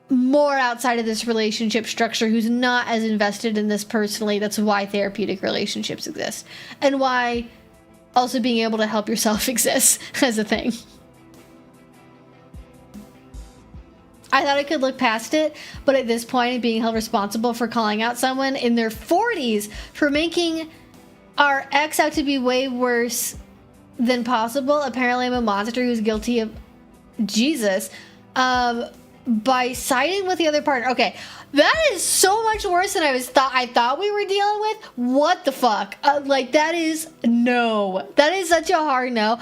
more outside of this relationship structure, who's not as invested in this personally. That's why therapeutic relationships exist, and why also being able to help yourself exists as a thing. I thought I could look past it, but at this point, being held responsible for calling out someone in their 40s for making our ex out to be way worse than possible. Apparently, I'm a monster who's guilty of Jesus by siding with the other partner. Okay, that is so much worse than I thought we were dealing with. What the fuck? Like, that is no. That is such a hard no.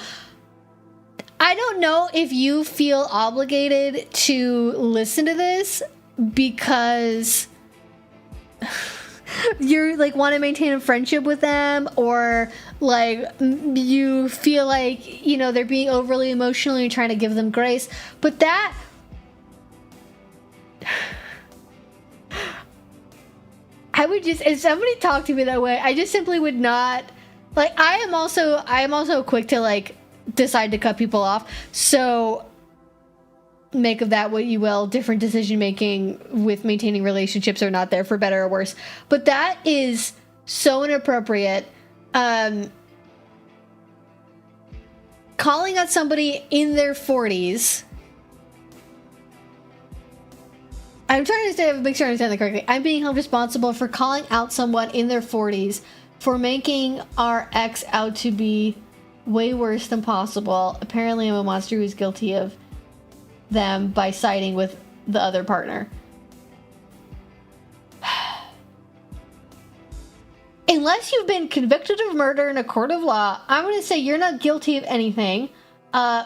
I don't know if you feel obligated to listen to this because you're like want to maintain a friendship with them, or like you feel like, you know, they're being overly emotional and you're trying to give them grace. But that, I would just, if somebody talked to me that way, I just simply would not. Like, I am also quick to like decide to cut people off, so make of that what you will. Different decision making with maintaining relationships are not there for better or worse, but that is so inappropriate. Calling out somebody in their 40s, I'm trying to make sure I understand that correctly. I'm being held responsible for calling out someone in their 40s for making our ex out to be way worse than possible. Apparently, I'm a monster who's guilty of them by siding with the other partner. Unless you've been convicted of murder in a court of law, I'm going to say you're not guilty of anything.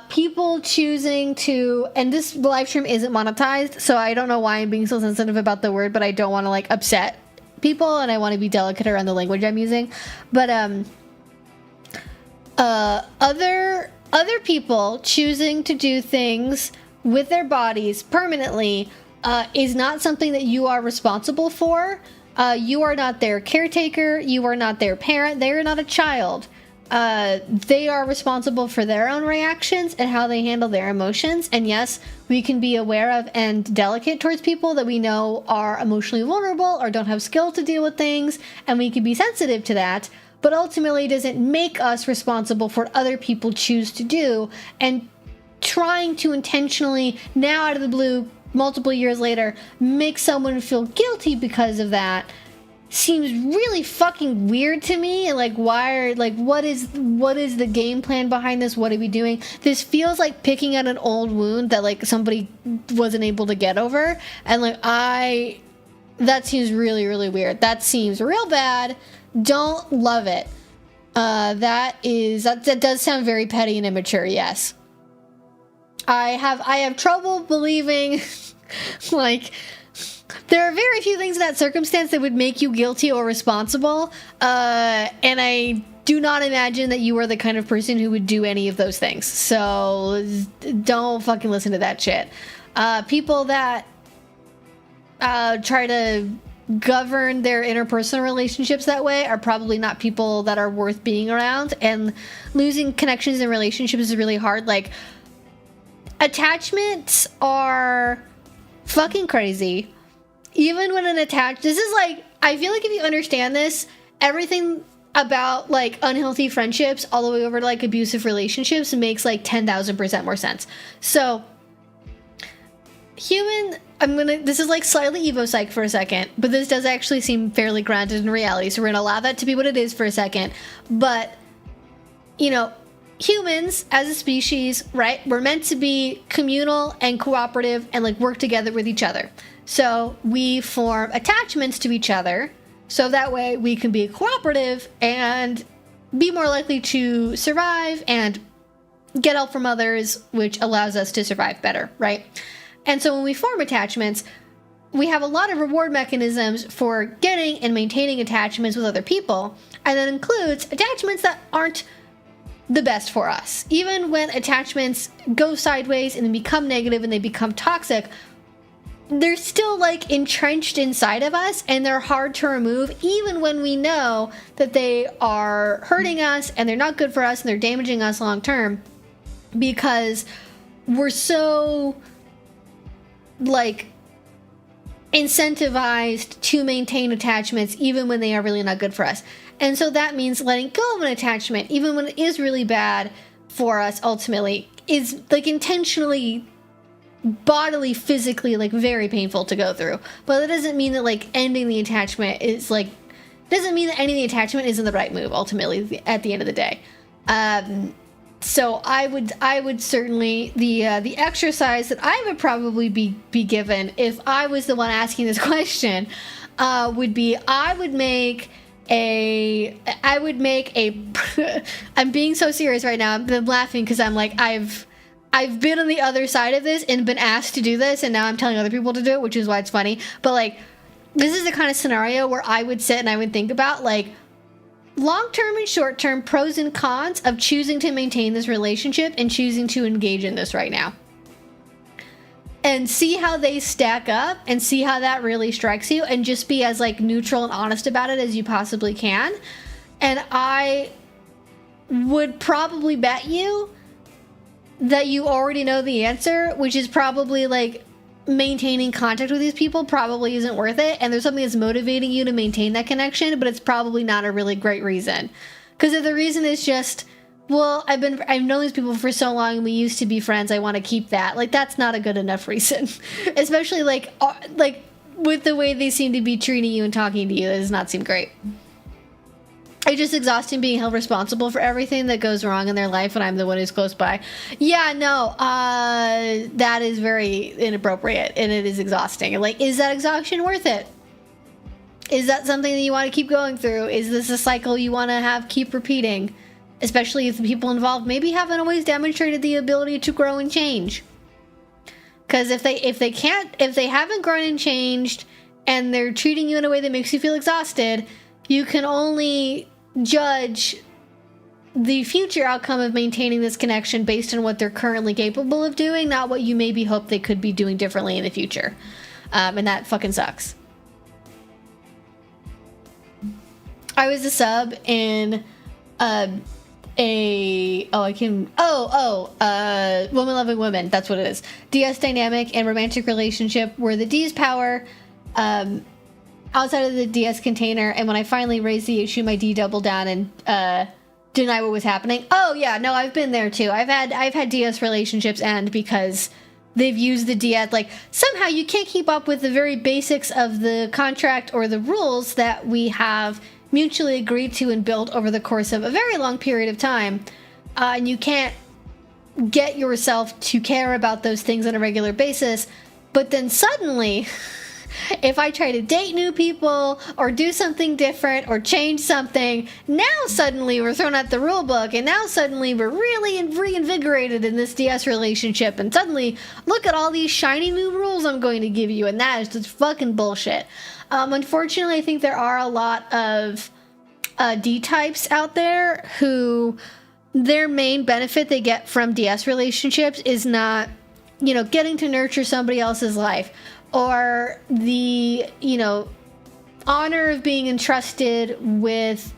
People choosing to, and this live stream isn't monetized, so I don't know why I'm being so sensitive about the word, but I don't want to like upset people, and I want to be delicate around the language I'm using. But other people choosing to do things with their bodies permanently is not something that you are responsible for. You are not their caretaker. You are not their parent. They are not a child. They are responsible for their own reactions and how they handle their emotions. And yes, we can be aware of and delicate towards people that we know are emotionally vulnerable or don't have skill to deal with things, and we can be sensitive to that. But ultimately, it doesn't make us responsible for what other people choose to do. And trying to intentionally, now out of the blue, multiple years later, make someone feel guilty because of that seems really fucking weird to me. Like, what is the game plan behind this? What are we doing? This feels like picking at an old wound that like somebody wasn't able to get over, and like that seems really, really weird. That seems real bad. Don't love it. That does sound very petty and immature. Yes, I have trouble believing like there are very few things in that circumstance that would make you guilty or responsible, and I do not imagine that you are the kind of person who would do any of those things. So don't fucking listen to that shit. People that try to govern their interpersonal relationships that way are probably not people that are worth being around, and losing connections and relationships is really hard. Like, attachments are fucking crazy. Even when this is like, I feel like if you understand this, everything about like unhealthy friendships all the way over to like abusive relationships makes like 10,000% more sense. So this is like slightly evo psych for a second, but this does actually seem fairly grounded in reality, so we're gonna allow that to be what it is for a second. But humans as a species, right, we're meant to be communal and cooperative and like work together with each other. So we form attachments to each other so that way we can be cooperative and be more likely to survive and get help from others, which allows us to survive better, right? And so when we form attachments, we have a lot of reward mechanisms for getting and maintaining attachments with other people, and that includes attachments that aren't the best for us. Even when attachments go sideways and they become negative and they become toxic, they're still like entrenched inside of us, and they're hard to remove even when we know that they are hurting us and they're not good for us and they're damaging us long term, because we're so like incentivized to maintain attachments even when they are really not good for us. And so that means letting go of an attachment even when it is really bad for us ultimately is like intentionally bodily, physically, like very painful to go through. But that doesn't mean that like ending the attachment is like, doesn't mean that ending the attachment isn't the right move ultimately at the end of the day. So I would certainly, the exercise that I would probably be given if I was the one asking this question would be, I would make a I'm being so serious right now. I'm laughing because I'm like, I've been on the other side of this and been asked to do this, and now I'm telling other people to do it, which is why it's funny. But like, this is the kind of scenario where I would sit and I would think about like long-term and short-term pros and cons of choosing to maintain this relationship and choosing to engage in this right now, and see how they stack up and see how that really strikes you, and just be as like neutral and honest about it as you possibly can. And I would probably bet you that you already know the answer, which is probably like maintaining contact with these people probably isn't worth it, and there's something that's motivating you to maintain that connection, but it's probably not a really great reason. Because if the reason is just, well, I've known these people for so long and we used to be friends, I want to keep that, like, that's not a good enough reason. Especially like with the way they seem to be treating you and talking to you, that does not seem great. It's just exhausting being held responsible for everything that goes wrong in their life when I'm the one who's close by. Yeah, no, that is very inappropriate, and it is exhausting. Like, is that exhaustion worth it? Is that something that you want to keep going through? Is this a cycle you want to keep repeating? Especially if the people involved maybe haven't always demonstrated the ability to grow and change. Because if they haven't grown and changed, and they're treating you in a way that makes you feel exhausted, you can only judge the future outcome of maintaining this connection based on what they're currently capable of doing, not what you maybe hope they could be doing differently in the future. And that fucking sucks. I was a sub in Woman Loving Women. That's what it is. DS dynamic and romantic relationship where the D's power outside of the DS container, and when I finally raised the issue, my D doubled down and deny what was happening. Oh yeah, no, I've been there too. I've had DS relationships end because they've used the DS, like somehow you can't keep up with the very basics of the contract or the rules that we have mutually agreed to and built over the course of a very long period of time, and you can't get yourself to care about those things on a regular basis. But then suddenly, if I try to date new people or do something different or change something, now suddenly we're thrown out the rule book, and now suddenly we're really reinvigorated in this DS relationship, and suddenly look at all these shiny new rules I'm going to give you, and that is just fucking bullshit. Unfortunately, I think there are a lot of D-types out there who their main benefit they get from DS relationships is not, getting to nurture somebody else's life or the, honor of being entrusted with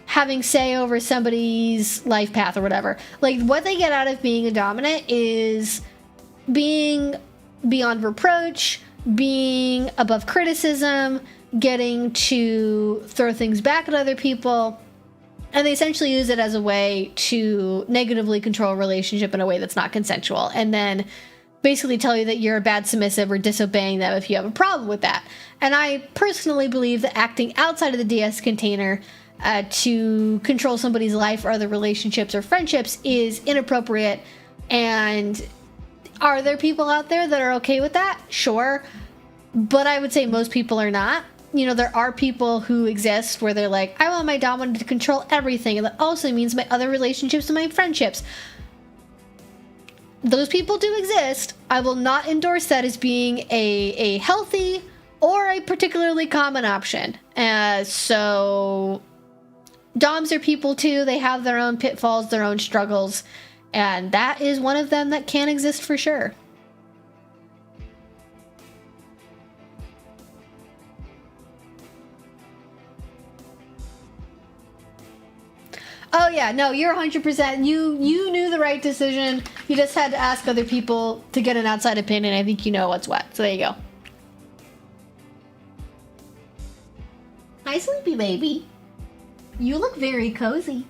having say over somebody's life path or whatever. Like, what they get out of being a dominant is being beyond reproach, being above criticism, getting to throw things back at other people, and they essentially use it as a way to negatively control a relationship in a way that's not consensual, and then basically tell you that you're a bad submissive or disobeying them if you have a problem with that. And I personally believe that acting outside of the DS container to control somebody's life or other relationships or friendships is inappropriate. And are there people out there that are okay with that? Sure. But I would say most people are not. There are people who exist where they're like, I want my dominant to control everything, and that also means my other relationships and my friendships. Those people do exist. I will not endorse that as being a healthy or a particularly common option. So doms are people too. They have their own pitfalls, their own struggles, and that is one of them that can exist for sure. Oh yeah, no, you're 100%. You knew the right decision. You just had to ask other people to get an outside opinion. I think you know what's what. So there you go. Hi, sleepy baby. You look very cozy.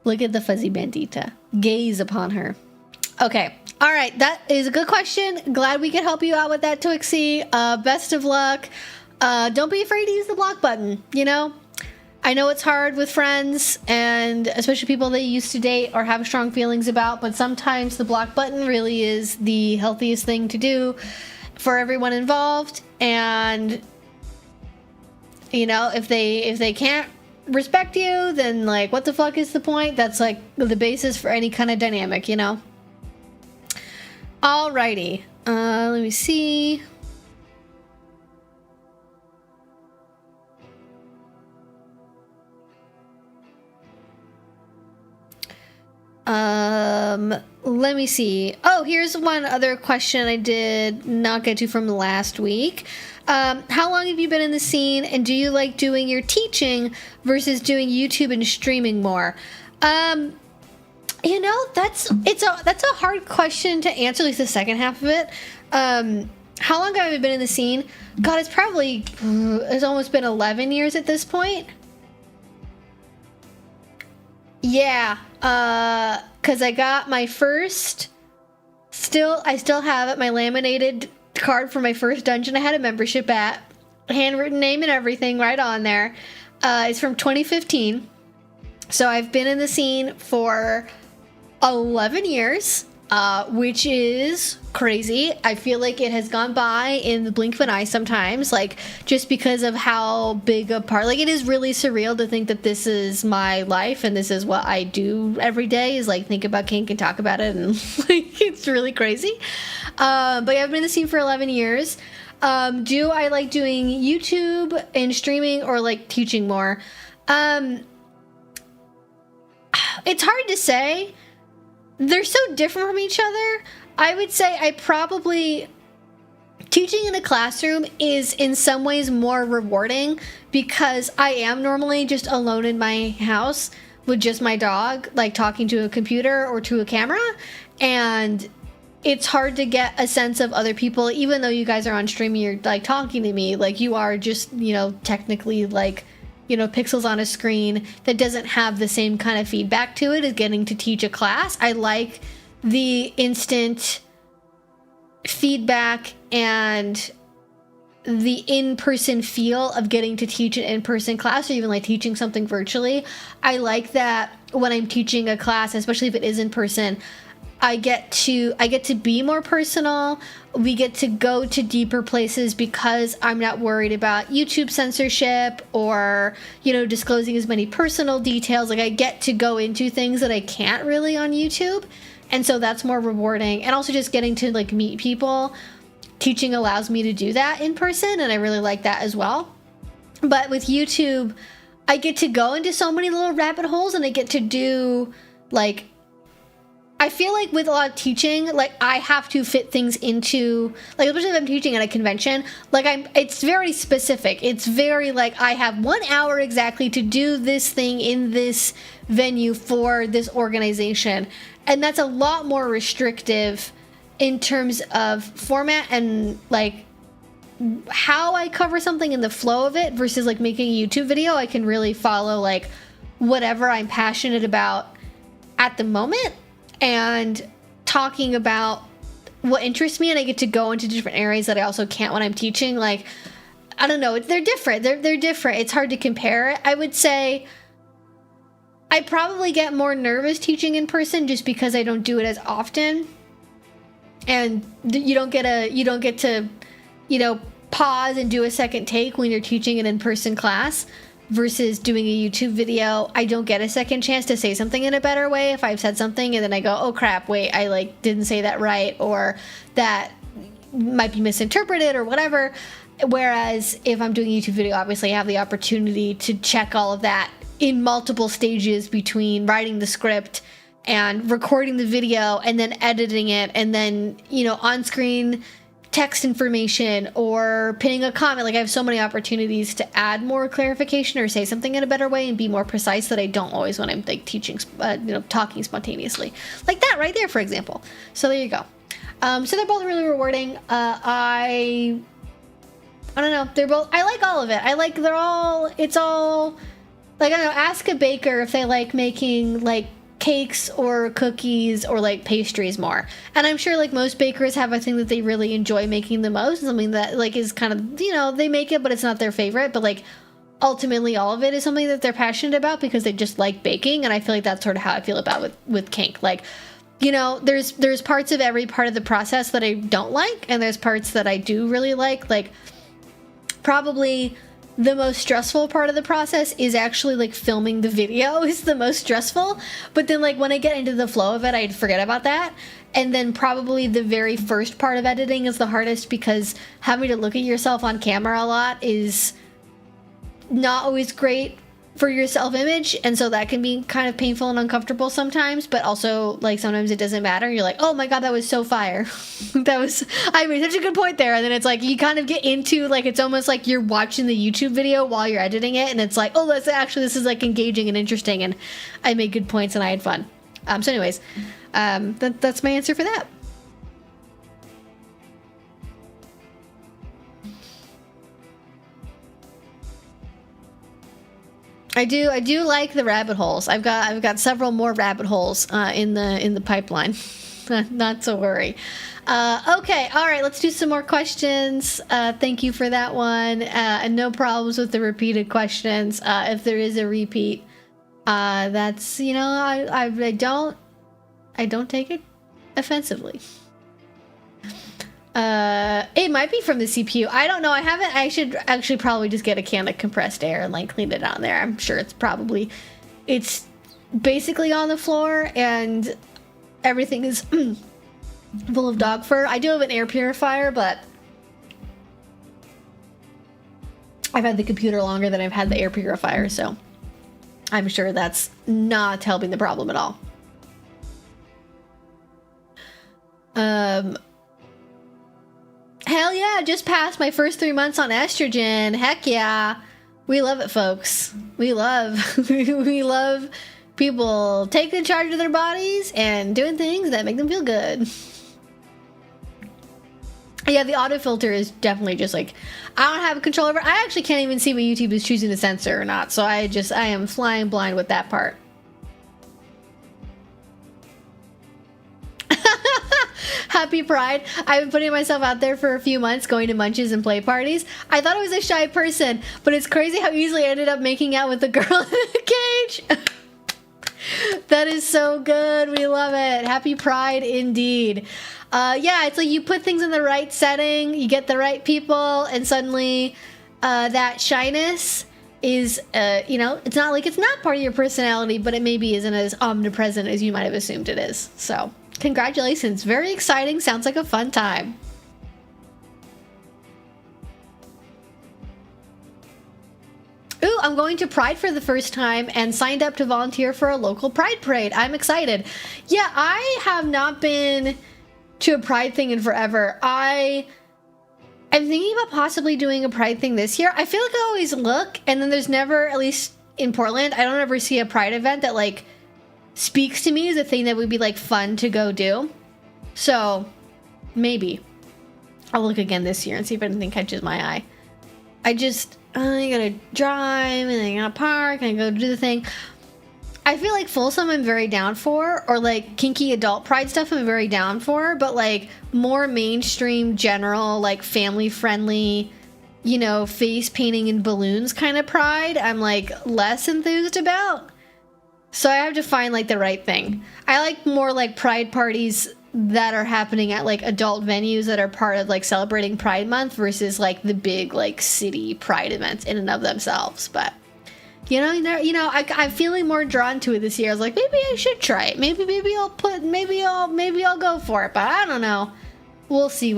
Look at the fuzzy bandita. Gaze upon her. Okay. All right. That is a good question. Glad we could help you out with that, Twixie. Best of luck. Don't be afraid to use the block button, I know it's hard with friends, and especially people that you used to date or have strong feelings about, but sometimes the block button really is the healthiest thing to do for everyone involved. And, if they can't respect you, then, like, what the fuck is the point? That's, like, the basis for any kind of dynamic, Alrighty. Let me see. Let me see. Oh, here's one other question I did not get to from last week. How long have you been in the scene, and do you like doing your teaching versus doing YouTube and streaming more? That's a hard question to answer, at least the second half of it. How long have I been in the scene? God, it's almost been 11 years at this point. Yeah, because I got my first, I still have it, my laminated card for my first dungeon I had a membership at, handwritten name and everything right on there. It's from 2015, so I've been in the scene for 11 years, which is crazy. I feel like it has gone by in the blink of an eye sometimes, like, just because of how big a part, like, it is really surreal to think that this is my life and this is what I do every day, is like think about kink and talk about it, and like, it's really crazy. But yeah, I've been in the scene for 11 years. Do I like doing YouTube and streaming or like teaching more? It's hard to say. They're so different from each other. I would say I probably teaching in a classroom is in some ways more rewarding because I am normally just alone in my house with just my dog, like talking to a computer or to a camera, and it's hard to get a sense of other people. Even though you guys are on stream, you're like talking to me, like you are just, you know, technically like, you know, pixels on a screen. That doesn't have the same kind of feedback to it as getting to teach a class. I like the instant feedback and the in-person feel of getting to teach an in-person class, or even like teaching something virtually. I like that when I'm teaching a class, especially if it is in person, I get to be more personal. We get to go to deeper places because I'm not worried about YouTube censorship or, you know, disclosing as many personal details. Like I get to go into things that I can't really on YouTube. And so that's more rewarding. And also just getting to like meet people. Teaching allows me to do that in person, and I really like that as well. But with YouTube, I get to go into so many little rabbit holes, and I get to do like, I feel like with a lot of teaching, like I have to fit things into, like especially if I'm teaching at a convention, like it's very specific. It's very like I have 1 hour exactly to do this thing in this venue for this organization. And that's a lot more restrictive in terms of format and like how I cover something in the flow of it versus like making a YouTube video. I can really follow like whatever I'm passionate about at the moment and talking about what interests me, and I get to go into different areas that I also can't when I'm teaching. Like, I don't know, they're different. They're different. It's hard to compare. I would say I probably get more nervous teaching in person just because I don't do it as often. And you don't get to, you know, pause and do a second take when you're teaching an in-person class versus doing a YouTube video. I don't get a second chance to say something in a better way if I've said something and then I go, oh crap, wait, I like didn't say that right, or that might be misinterpreted or whatever. Whereas if I'm doing a YouTube video, obviously I have the opportunity to check all of that in multiple stages between writing the script and recording the video and then editing it, and then, you know, on-screen text information or pinning a comment. Like I have so many opportunities to add more clarification or say something in a better way and be more precise that I don't always when I'm like teaching, you know, talking spontaneously. Like that right there, for example. So there you go. So they're both really rewarding. I don't know. They're both, I like all of it. I like, it's all, like, I don't know, ask a baker if they like making like cakes or cookies or like pastries more, and I'm sure like most bakers have a thing that they really enjoy making the most, something that like is kind of, you know, they make it but it's not their favorite, but like ultimately all of it is something that they're passionate about because they just like baking. And I feel like that's sort of how I feel about with kink. Like, you know, there's parts of every part of the process that I don't like, and there's parts that I do really like. Like probably the most stressful part of the process is actually like filming the video is the most stressful. But then like when I get into the flow of it, I'd forget about that. And then probably the very first part of editing is the hardest because having to look at yourself on camera a lot is not always great for your self-image, and so that can be kind of painful and uncomfortable sometimes, but also like sometimes it doesn't matter. You're like, oh my god, that was so fire. I made such a good point there. And then it's like you kind of get into like, it's almost like you're watching the YouTube video while you're editing it, and it's like, oh, this is like engaging and interesting, and I made good points and I had fun. So anyways, that's my answer for that. I do like the rabbit holes. I've got several more rabbit holes in the pipeline. Not to worry. Okay, all right, let's do some more questions. Thank you for that one. And no problems with the repeated questions. If there is a repeat, that's, you know, I don't take it offensively. It might be from the CPU. I don't know. I should actually probably just get a can of compressed air and like clean it out there. I'm sure it's basically on the floor and everything is full of dog fur. I do have an air purifier, but I've had the computer longer than I've had the air purifier, so I'm sure that's not helping the problem at all. Hell yeah, just passed my first 3 months on estrogen. Heck yeah. We love it, folks. We love we love people taking charge of their bodies and doing things that make them feel good. Yeah, the autofilter is definitely just like, I don't have control over it. I actually can't even see what YouTube is choosing to censor or not, so I am flying blind with that part. Happy Pride. I've been putting myself out there for a few months, going to munches and play parties. I thought I was a shy person, but it's crazy how easily I ended up making out with the girl in the cage. That is so good. We love it. Happy Pride indeed. Yeah, it's like you put things in the right setting, you get the right people, and suddenly that shyness is, it's not like it's not part of your personality, but it maybe isn't as omnipresent as you might have assumed it is. So, congratulations. Very exciting. Sounds like a fun time. Ooh, I'm going to Pride for the first time and signed up to volunteer for a local Pride parade. I'm excited. Yeah, I have not been to a Pride thing in forever. I'm thinking about possibly doing a Pride thing this year. I feel like I always look, and then there's never, at least in Portland, I don't ever see a Pride event that, like, speaks to me as a thing that would be, like, fun to go do. So, maybe. I'll look again this year and see if anything catches my eye. I gotta drive, and I gotta park, and I gotta do the thing. I feel like Folsom I'm very down for, or like kinky adult Pride stuff I'm very down for, but like more mainstream, general, like family friendly, face painting and balloons kind of Pride, I'm like less enthused about. So I have to find like the right thing. I like more like Pride parties that are happening at like adult venues that are part of like celebrating Pride Month versus like the big like city Pride events in and of themselves. But I'm feeling more drawn to it this year. I was like, maybe I should try it. Maybe I'll go for it. But I don't know. We'll see.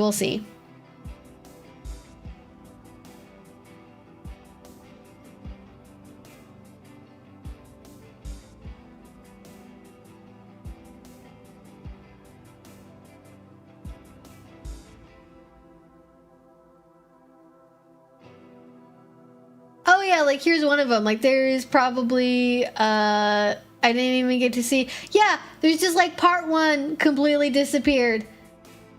Oh yeah, like here's one of them. Like there's probably I didn't even get to see. Yeah, there's just like part 1 completely disappeared.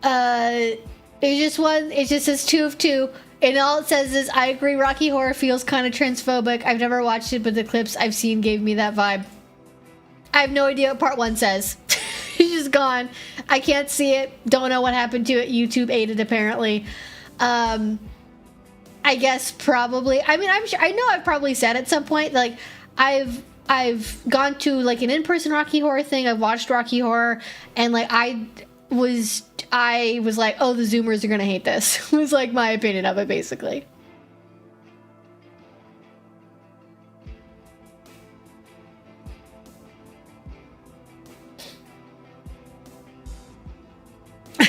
There's just one. It just says 2 of 2, and all it says is, "I agree. Rocky Horror feels kind of transphobic. I've never watched it, but the clips I've seen gave me that vibe." I have no idea what part 1 says. It's just gone. I can't see it. Don't know what happened to it. YouTube ate it apparently. I guess probably. I mean, I know I've probably said at some point, like, I've gone to like an in-person Rocky Horror thing. I've watched Rocky Horror, and like I was like, oh, the Zoomers are gonna hate this. Was like my opinion of it, basically.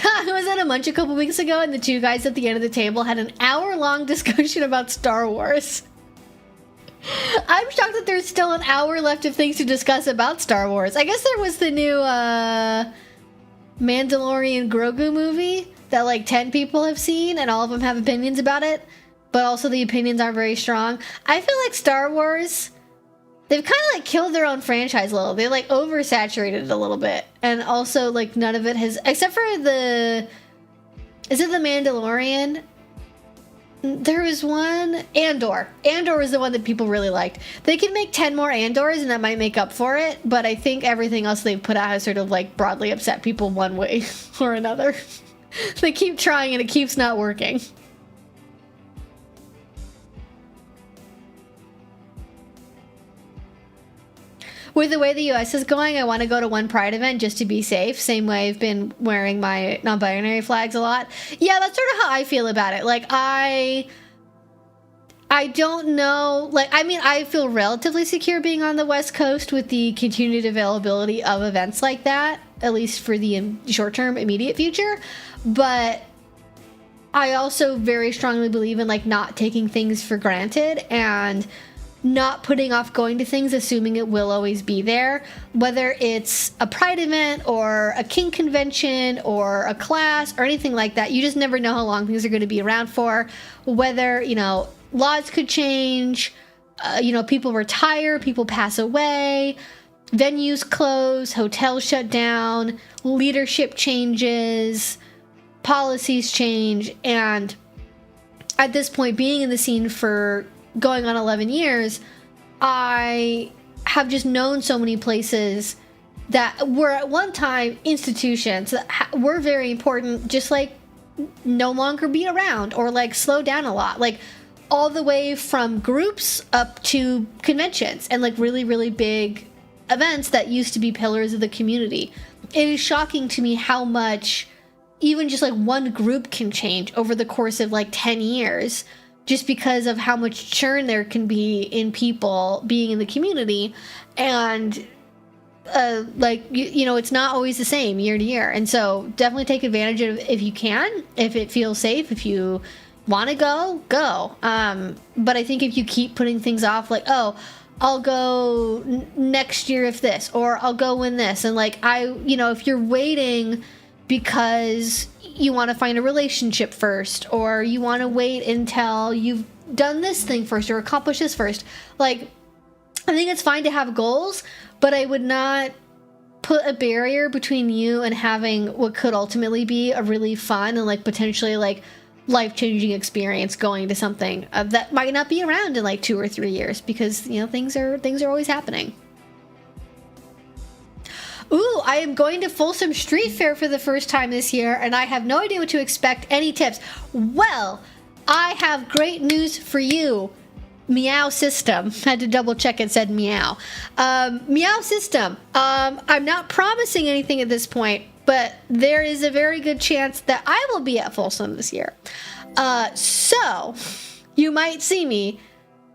I was at a munch a couple weeks ago, and the 2 guys at the end of the table had an hour-long discussion about Star Wars. I'm shocked that there's still an hour left of things to discuss about Star Wars. I guess there was the new Mandalorian Grogu movie that like 10 people have seen, and all of them have opinions about it, but also the opinions aren't very strong. I feel like Star Wars, they've kind of like killed their own franchise a little. They like oversaturated it a little bit, and also like none of it has, except for is it the Mandalorian? There was one, Andor. Andor was the one that people really liked. They could make 10 more Andors and that might make up for it, but I think everything else they've put out has sort of like broadly upset people one way or another. They keep trying and it keeps not working. With the way the US is going, I want to go to one Pride event just to be safe. Same way I've been wearing my non-binary flags a lot. Yeah, that's sort of how I feel about it. Like, I don't know. Like, I mean, I feel relatively secure being on the West Coast with the continued availability of events like that, at least for the short-term, immediate future. But I also very strongly believe in, like, not taking things for granted. And not putting off going to things, assuming it will always be there, whether it's a pride event or a kink convention or a class or anything like that. You just never know how long things are going to be around for, whether, you know, laws could change, you know, people retire, people pass away, venues close, hotels shut down, leadership changes, policies change. And at this point, being in the scene for going on 11 years, I have just known so many places that were at one time institutions that were very important, just like no longer be around or like slow down a lot, like all the way from groups up to conventions and like really, really big events that used to be pillars of the community. It is shocking to me how much even just like one group can change over the course of like 10 years, just because of how much churn there can be in people being in the community. And like, you know, it's not always the same year to year. And so definitely take advantage of it if you can, if it feels safe, if you want to go. But I think if you keep putting things off, like, oh, I'll go next year if this, or I'll go when this. And like, you know, if you're waiting because you want to find a relationship first, or you want to wait until you've done this thing first or accomplish this first, like, I think it's fine to have goals, but I would not put a barrier between you and having what could ultimately be a really fun and like potentially like life-changing experience going to something that might not be around in like 2 or 3 years, because, you know, things are always happening. Ooh, I am going to Folsom Street Fair for the first time this year, and I have no idea what to expect. Any tips? Well, I have great news for you. Meow System. Had to double check it said meow. Meow System. I'm not promising anything at this point, but there is a very good chance that I will be at Folsom this year. So you might see me,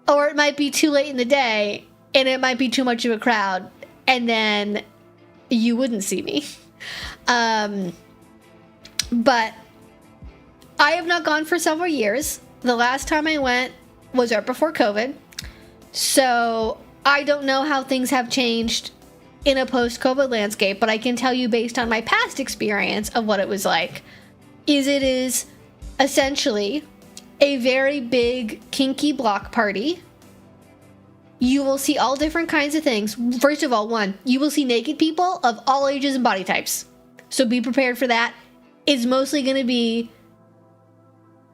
or it might be too late in the day, and it might be too much of a crowd, and then you wouldn't see me. But I have not gone for several years. The last time I went was right before COVID. So I don't know how things have changed in a post-COVID landscape, but I can tell you based on my past experience of what it was like, it is essentially a very big kinky block party. You will see all different kinds of things. First of all, one, you will see naked people of all ages and body types. So be prepared for that. It's mostly going to be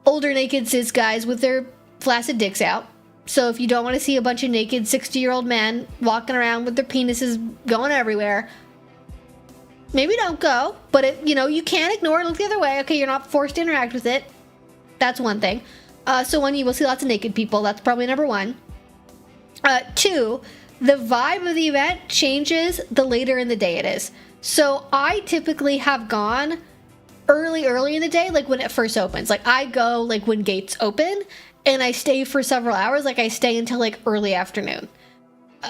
older naked cis guys with their flaccid dicks out. So if you don't want to see a bunch of naked 60-year-old men walking around with their penises going everywhere, maybe don't go. But it, you know, you can't ignore it. Look the other way. Okay, you're not forced to interact with it. That's one thing. So one, you will see lots of naked people. That's probably number one. Two, the vibe of the event changes the later in the day it is. So I typically have gone early in the day, like when it first opens. Like I go like when gates open, and I stay for several hours. Like I stay until like early afternoon.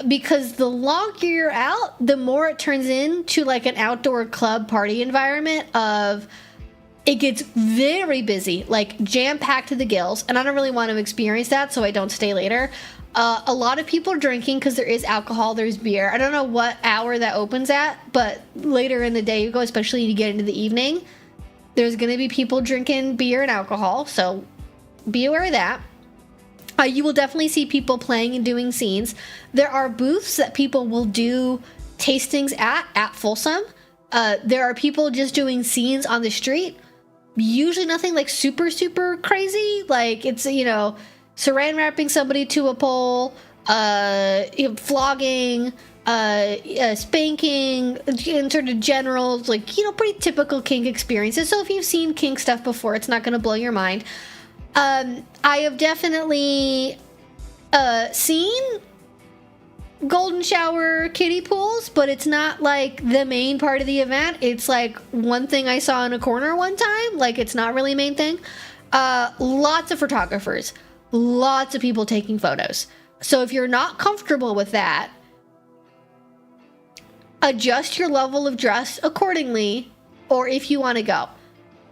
Because the longer you're out, the more it turns into like an outdoor club party environment of, it gets very busy, like jam-packed to the gills. And I don't really want to experience that, so I don't stay later. A lot of people are drinking because there is alcohol, there's beer. I don't know what hour that opens at, but later in the day you go, especially when you get into the evening, there's going to be people drinking beer and alcohol, so be aware of that. You will definitely see people playing and doing scenes. There are booths that people will do tastings at Folsom. There are people just doing scenes on the street. Usually nothing like super, super crazy. Like it's, you know, saran wrapping somebody to a pole, flogging, spanking, and sort of general, like, you know, pretty typical kink experiences. So if you've seen kink stuff before, it's not going to blow your mind. I have definitely seen golden shower kiddie pools, but it's not like the main part of the event. It's like one thing I saw in a corner one time. Like it's not really a main thing. Lots of photographers. Lots of people taking photos. So if you're not comfortable with that, adjust your level of dress accordingly, or if you want to go.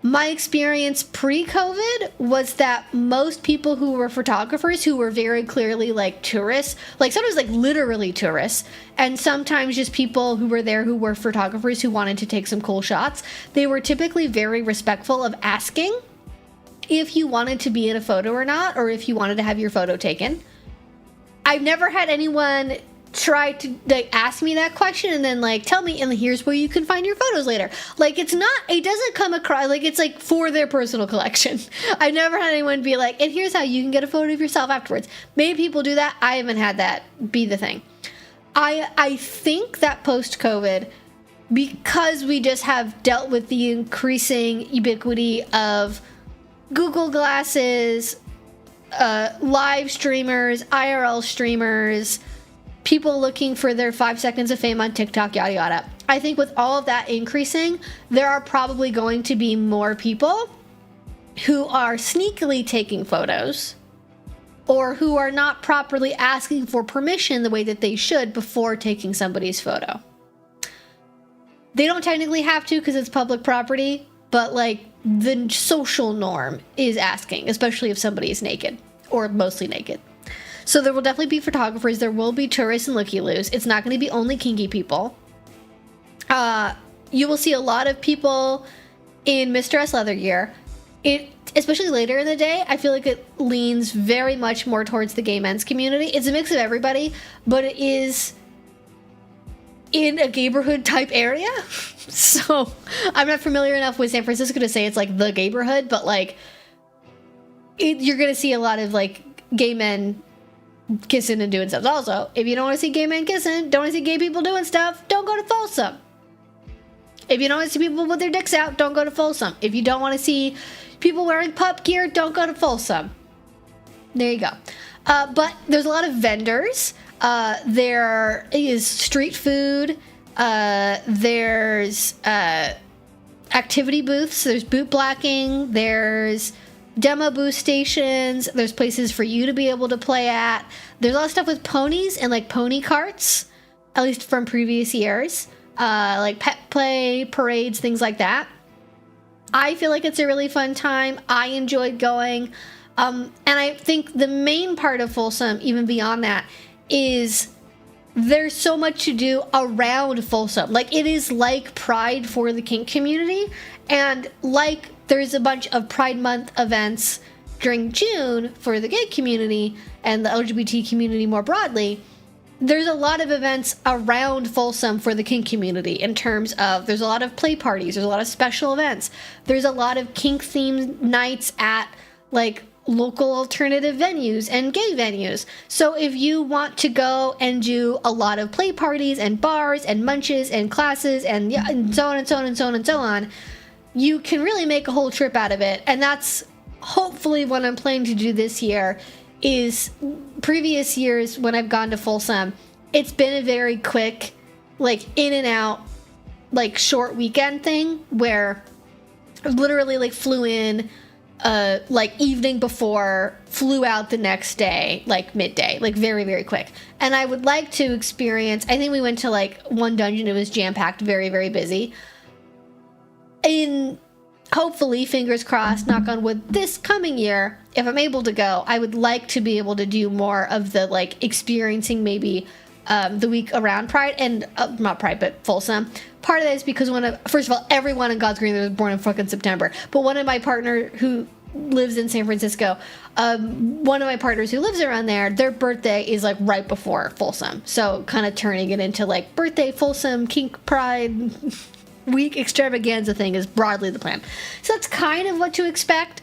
My experience pre-COVID was that most people who were photographers, who were very clearly like tourists, like sometimes like literally tourists, and sometimes just people who were there who were photographers who wanted to take some cool shots, they were typically very respectful of asking if you wanted to be in a photo or not, or if you wanted to have your photo taken. I've never had anyone try to like ask me that question and then like tell me, and here's where you can find your photos later. Like, it doesn't come across like it's like for their personal collection. I've never had anyone be like, and here's how you can get a photo of yourself afterwards. Maybe people do that. I haven't had that be the thing. I think that post-COVID, because we just have dealt with the increasing ubiquity of Google Glasses, live streamers, IRL streamers, people looking for their 5 seconds of fame on TikTok, yada yada. I think with all of that increasing, there are probably going to be more people who are sneakily taking photos, or who are not properly asking for permission the way that they should before taking somebody's photo. They don't technically have to because it's public property, but like the social norm is asking, especially if somebody is naked or mostly naked. So there will definitely be photographers. There will be tourists and looky-loos. It's not going to be only kinky people. You will see a lot of people in Mr. S leather gear. Especially later in the day, I feel like it leans very much more towards the gay men's community. It's a mix of everybody, but it is in a gayborhood type area. So I'm not familiar enough with San Francisco to say it's like the gayborhood, but like you're going to see a lot of like gay men kissing and doing stuff. Also, if you don't want to see gay men kissing, don't want to see gay people doing stuff, don't go to Folsom. If you don't want to see people with their dicks out, don't go to Folsom. If you don't want to see people wearing pup gear, don't go to Folsom. There you go. But there's a lot of vendors. There is street food. There's activity booths. There's boot blacking. There's demo booth stations. There's places for you to be able to play at. There's a lot of stuff with ponies and like pony carts, at least from previous years. Like pet play, parades, things like that. I feel like it's a really fun time. I enjoyed going. And I think the main part of Folsom, even beyond that, is there's so much to do around Folsom. Like, it is like Pride for the kink community. And like there's a bunch of Pride Month events during June for the gay community and the LGBT community more broadly, there's a lot of events around Folsom for the kink community in terms of there's a lot of play parties, there's a lot of special events, there's a lot of kink themed nights at like local alternative venues and gay venues. So if you want to go and do a lot of play parties and bars and munches and classes and yeah, and so on and so on and so on and so on, you can really make a whole trip out of it. And that's hopefully what I'm planning to do this year. Is previous years when I've gone to Folsom, it's been a very quick, like in and out, like short weekend thing where I literally like flew in like evening before, flew out the next day, like midday, like very, very quick. And I would like to experience, I think we went to like one dungeon, it was jam-packed, very, very busy. Hopefully, fingers crossed, knock on wood, this coming year, if I'm able to go, I would like to be able to do more of the, like, experiencing maybe the week around Pride, and, not Pride, but Folsom. Part of that is because first of all, everyone in God's Green was born in fucking September, but one of my partner who lives in San Francisco, one of my partners who lives around there, their birthday is, like, right before Folsom, so kind of turning it into, like, birthday, Folsom, kink, Pride week extravaganza thing is broadly the plan. So that's kind of what to expect.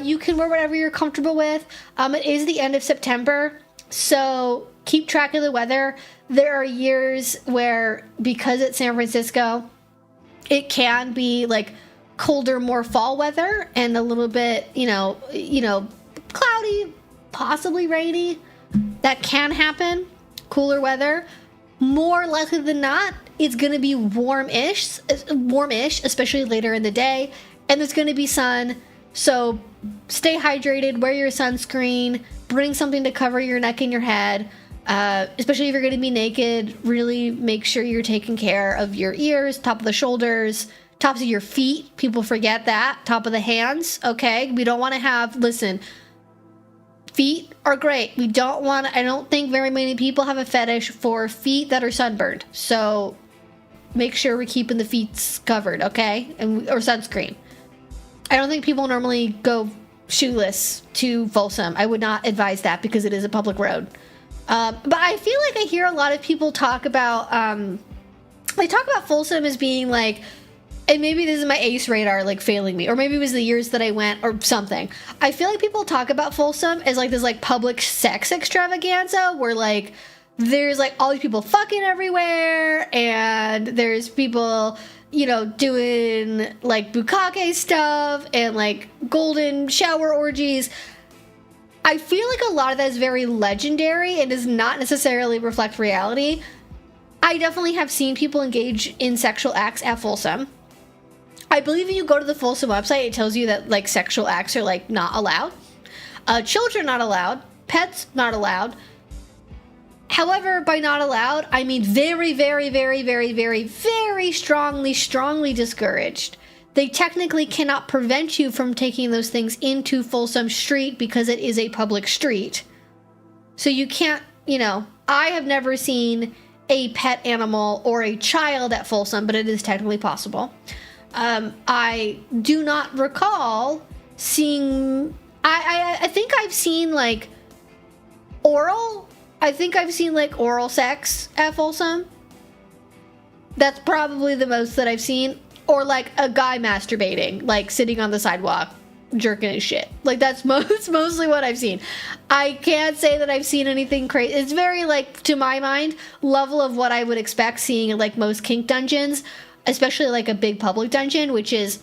You can wear whatever you're comfortable with. It is the end of September, so keep track of the weather. There are years where, because it's San Francisco, it can be like colder, more fall weather and a little bit, cloudy, possibly rainy. That can happen. Cooler weather. More likely than not, it's going to be warmish, especially later in the day, and there's going to be sun, so stay hydrated, wear your sunscreen, bring something to cover your neck and your head, especially if you're going to be naked. Really make sure you're taking care of your ears, top of the shoulders, Tops of your feet, people forget that. Top of the hands, okay? We don't want to have, listen, feet are great. I don't think very many people have a fetish for feet that are sunburned. So make sure we're keeping the feet covered, okay? Or sunscreen. I don't think people normally go shoeless to Folsom. I would not advise that because it is a public road. But I feel like I hear a lot of people talk about, Folsom as being like, and maybe this is my ace radar like failing me, or maybe it was the years that I went or something. I feel like people talk about Folsom as like this like public sex extravaganza where like there's like all these people fucking everywhere and there's people, you know, doing like bukkake stuff and like golden shower orgies. I feel like a lot of that is very legendary and does not necessarily reflect reality. I definitely have seen people engage in sexual acts at Folsom. I believe if you go to the Folsom website, it tells you that like sexual acts are like not allowed. Children not allowed. Pets not allowed. However, by not allowed, I mean very, very, very, very, very, very strongly discouraged. They technically cannot prevent you from taking those things into Folsom Street because it is a public street. So you can't, you know, I have never seen a pet animal or a child at Folsom, but it is technically possible. I do not recall seeing, I think I've seen like oral sex at Folsom. That's probably the most that I've seen. Or like a guy masturbating, like sitting on the sidewalk, jerking his shit. Like that's mostly what I've seen. I can't say that I've seen anything crazy. It's very like, to my mind, level of what I would expect seeing in like most kink dungeons, especially like a big public dungeon, which is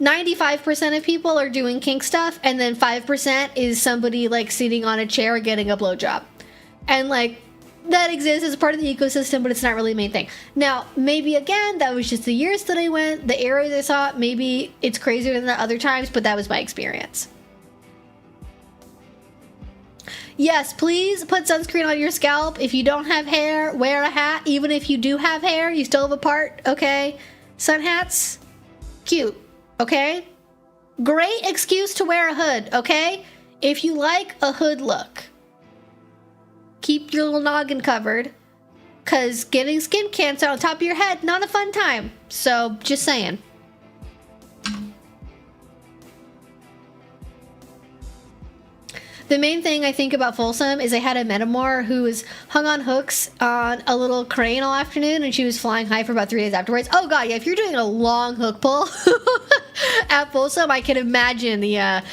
95% of people are doing kink stuff, and then 5% is somebody like sitting on a chair getting a blowjob. And like, that exists as part of the ecosystem, but it's not really the main thing. Now, maybe again, that was just the years that I went, the areas I saw, maybe it's crazier than the other times, but that was my experience. Yes, please put sunscreen on your scalp. If you don't have hair, wear a hat. Even if you do have hair, you still have a part, okay? Sun hats, cute, okay? Great excuse to wear a hood, okay? If you like a hood look. Keep your little noggin covered, because getting skin cancer on top of your head, not a fun time. So, just saying. The main thing I think about Folsom is I had a metamor who was hung on hooks on a little crane all afternoon, and she was flying high for about 3 days afterwards. Oh god, yeah, if you're doing a long hook pull at Folsom, I can imagine the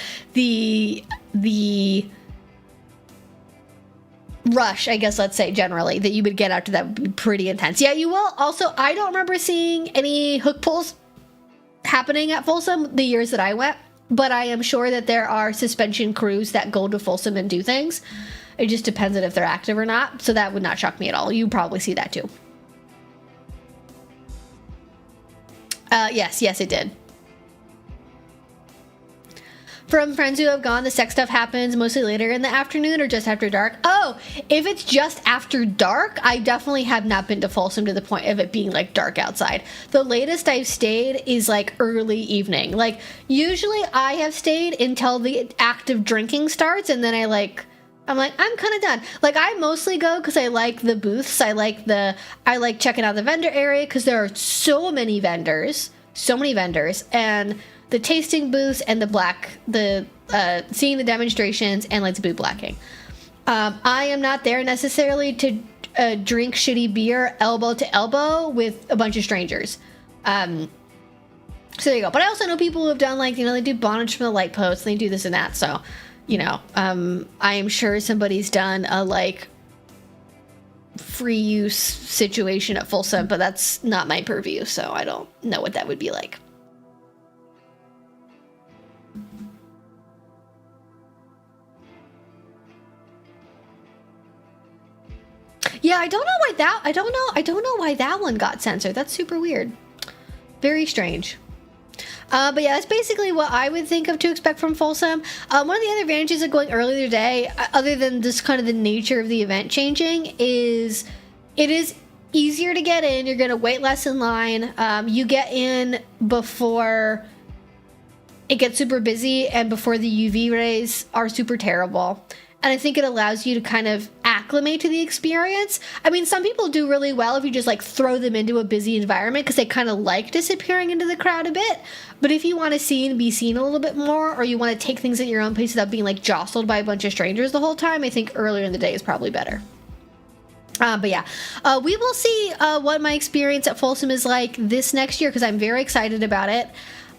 rush, I guess, let's say, generally, that you would get after that would be pretty intense. Yeah, you will. Also, I don't remember seeing any hook pulls happening at Folsom the years that I went, but I am sure that there are suspension crews that go to Folsom and do things. It just depends on if they're active or not, so that would not shock me at all. You probably see that too. Yes, it did. From friends who have gone, the sex stuff happens mostly later in the afternoon or just after dark. Oh, if it's just after dark, I definitely have not been to Folsom to the point of it being like dark outside. The latest I've stayed is like early evening. Like usually I have stayed until the act of drinking starts, and then I'm kind of done. Like I mostly go because I like the booths. I like checking out the vendor area because there are so many vendors, and the tasting booths and seeing the demonstrations and like the boot blacking. I am not there necessarily to drink shitty beer elbow to elbow with a bunch of strangers. So there you go. But I also know people who have done like, you know, they do bondage from the light post and they do this and that. So, you know, I am sure somebody's done a like free use situation at Folsom, but that's not my purview. So I don't know what that would be like. Yeah, I don't know why that one got censored. That's super weird. Very strange. But yeah, that's basically what I would think of to expect from Folsom. One of the other advantages of going earlier today, other than just kind of the nature of the event changing, is it is easier to get in. You're gonna wait less in line. You get in before it gets super busy and before the UV rays are super terrible. And I think it allows you to kind of acclimate to the experience. I mean, some people do really well if you just like throw them into a busy environment because they kind of like disappearing into the crowd a bit. But if you want to see and be seen a little bit more, or you want to take things at your own pace without being like jostled by a bunch of strangers the whole time, I think earlier in the day is probably better. But yeah, we will see what my experience at Folsom is like this next year because I'm very excited about it.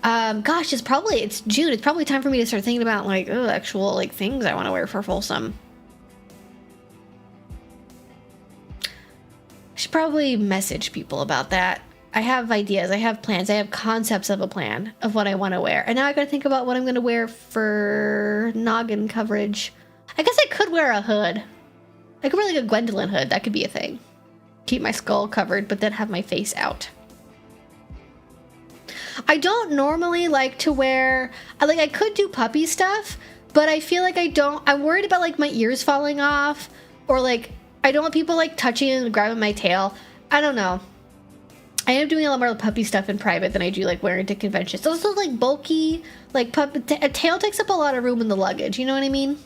Gosh, it's June. It's probably time for me to start thinking about like actual like things I want to wear for Folsom. I should probably message people about that. I have ideas, I have plans, I have concepts of a plan of what I want to wear. And now I gotta think about what I'm going to wear for noggin coverage. I guess I could wear a hood. I could wear like a Gwendolyn hood. That could be a thing. Keep my skull covered, but then have my face out. I don't normally like to wear, I could do puppy stuff, but I feel like I'm worried about like my ears falling off, or like, I don't want people like touching and grabbing my tail. I don't know. I end up doing a lot more puppy stuff in private than I do like wearing to conventions. Those are like bulky, like a tail takes up a lot of room in the luggage, you know what I mean?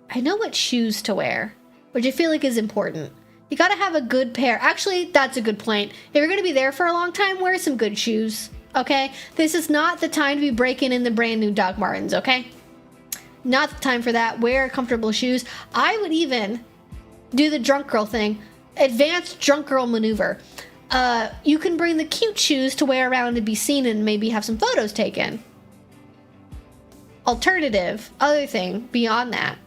I know what shoes to wear, which I feel like is important. You gotta have a good pair. Actually, that's a good point. If you're gonna be there for a long time, wear some good shoes, okay? This is not the time to be breaking in the brand new Doc Martens, okay? Not the time for that. Wear comfortable shoes. I would even do the drunk girl thing. Advanced drunk girl maneuver. You can bring the cute shoes to wear around to be seen and maybe have some photos taken. Alternative, other thing beyond that,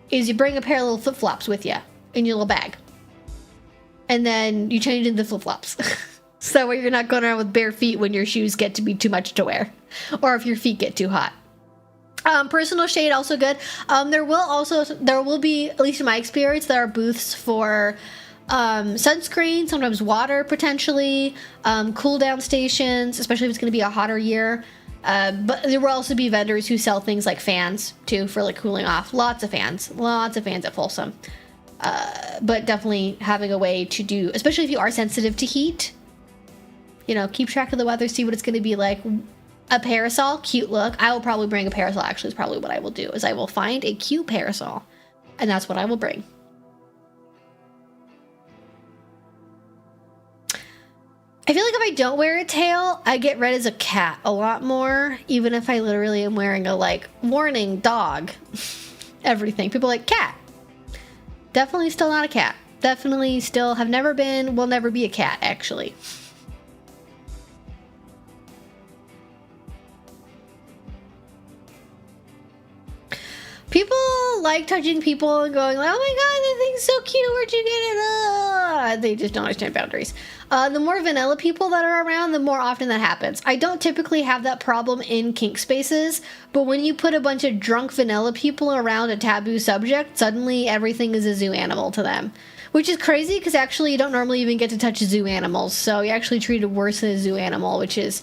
is you bring a pair of little flip-flops with you in your little bag. And then you change into flip-flops. So that way you're not going around with bare feet when your shoes get to be too much to wear. Or if your feet get too hot. Personal shade, also good. There will be, at least in my experience, there are booths for sunscreen, sometimes water potentially, cool down stations, especially if it's going to be a hotter year. But there will also be vendors who sell things like fans too for like cooling off. Lots of fans at Folsom. But definitely having a way to do, especially if you are sensitive to heat, you know, keep track of the weather, see what it's going to be like. A parasol, cute look. I will probably bring a parasol. Actually, is probably what I will do, is I will find a cute parasol, and that's what I will bring. I feel like if I don't wear a tail, I get read as a cat a lot more, even if I literally am wearing a, like, warning, dog, everything. People are like, cat. Definitely still not a cat. Definitely still have never been, will never be a cat, actually. People like touching people and going like, oh my god, that thing's so cute, where'd you get it? They just don't understand boundaries. The more vanilla people that are around, the more often that happens. I don't typically have that problem in kink spaces, but when you put a bunch of drunk vanilla people around a taboo subject, suddenly everything is a zoo animal to them. Which is crazy, because actually you don't normally even get to touch zoo animals, so you're actually treated worse than a zoo animal, which is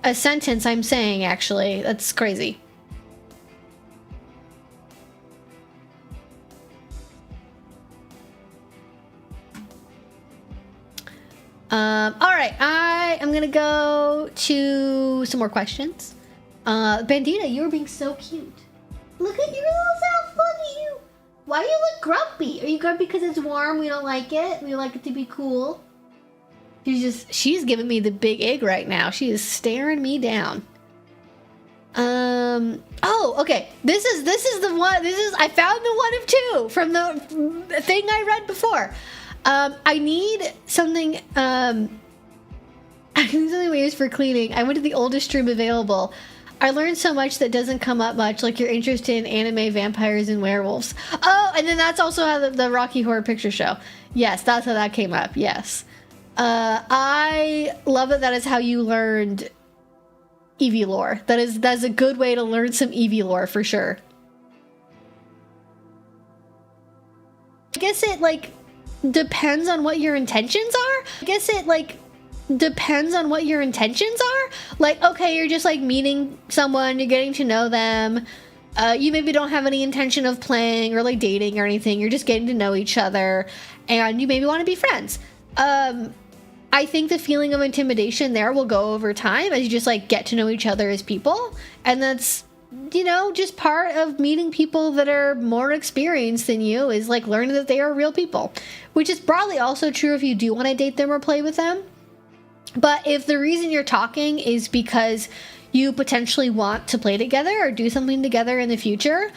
a sentence I'm saying, actually. That's crazy. Alright, I am gonna go to some more questions. Bandita, you were being so cute. Look at your little self, look at you. Why do you look grumpy? Are you grumpy because it's warm, we don't like it? We like it to be cool? She's giving me the big egg right now. She is staring me down. Oh, okay. This is the one, I found the one of two from the thing I read before. I need something, I need something we use for cleaning. I went to the oldest stream available. I learned so much that doesn't come up much, like you're interested in anime, vampires, and werewolves. Oh, and then that's also how the Rocky Horror Picture Show. Yes, that's how that came up, yes. I love that is how you learned Eevee lore. That's a good way to learn some Eevee lore, for sure. I guess it, like, depends on what your intentions are. Like, okay, you're just like meeting someone, you're getting to know them, You maybe don't have any intention of playing or like dating or anything. You're just getting to know each other and you maybe want to be friends. I think the feeling of intimidation there will go over time as you just like get to know each other as people. And that's, you know, just part of meeting people that are more experienced than you, is like learning that they are real people, which is broadly also true if you do want to date them or play with them. But if the reason you're talking is because you potentially want to play together or do something together in the future,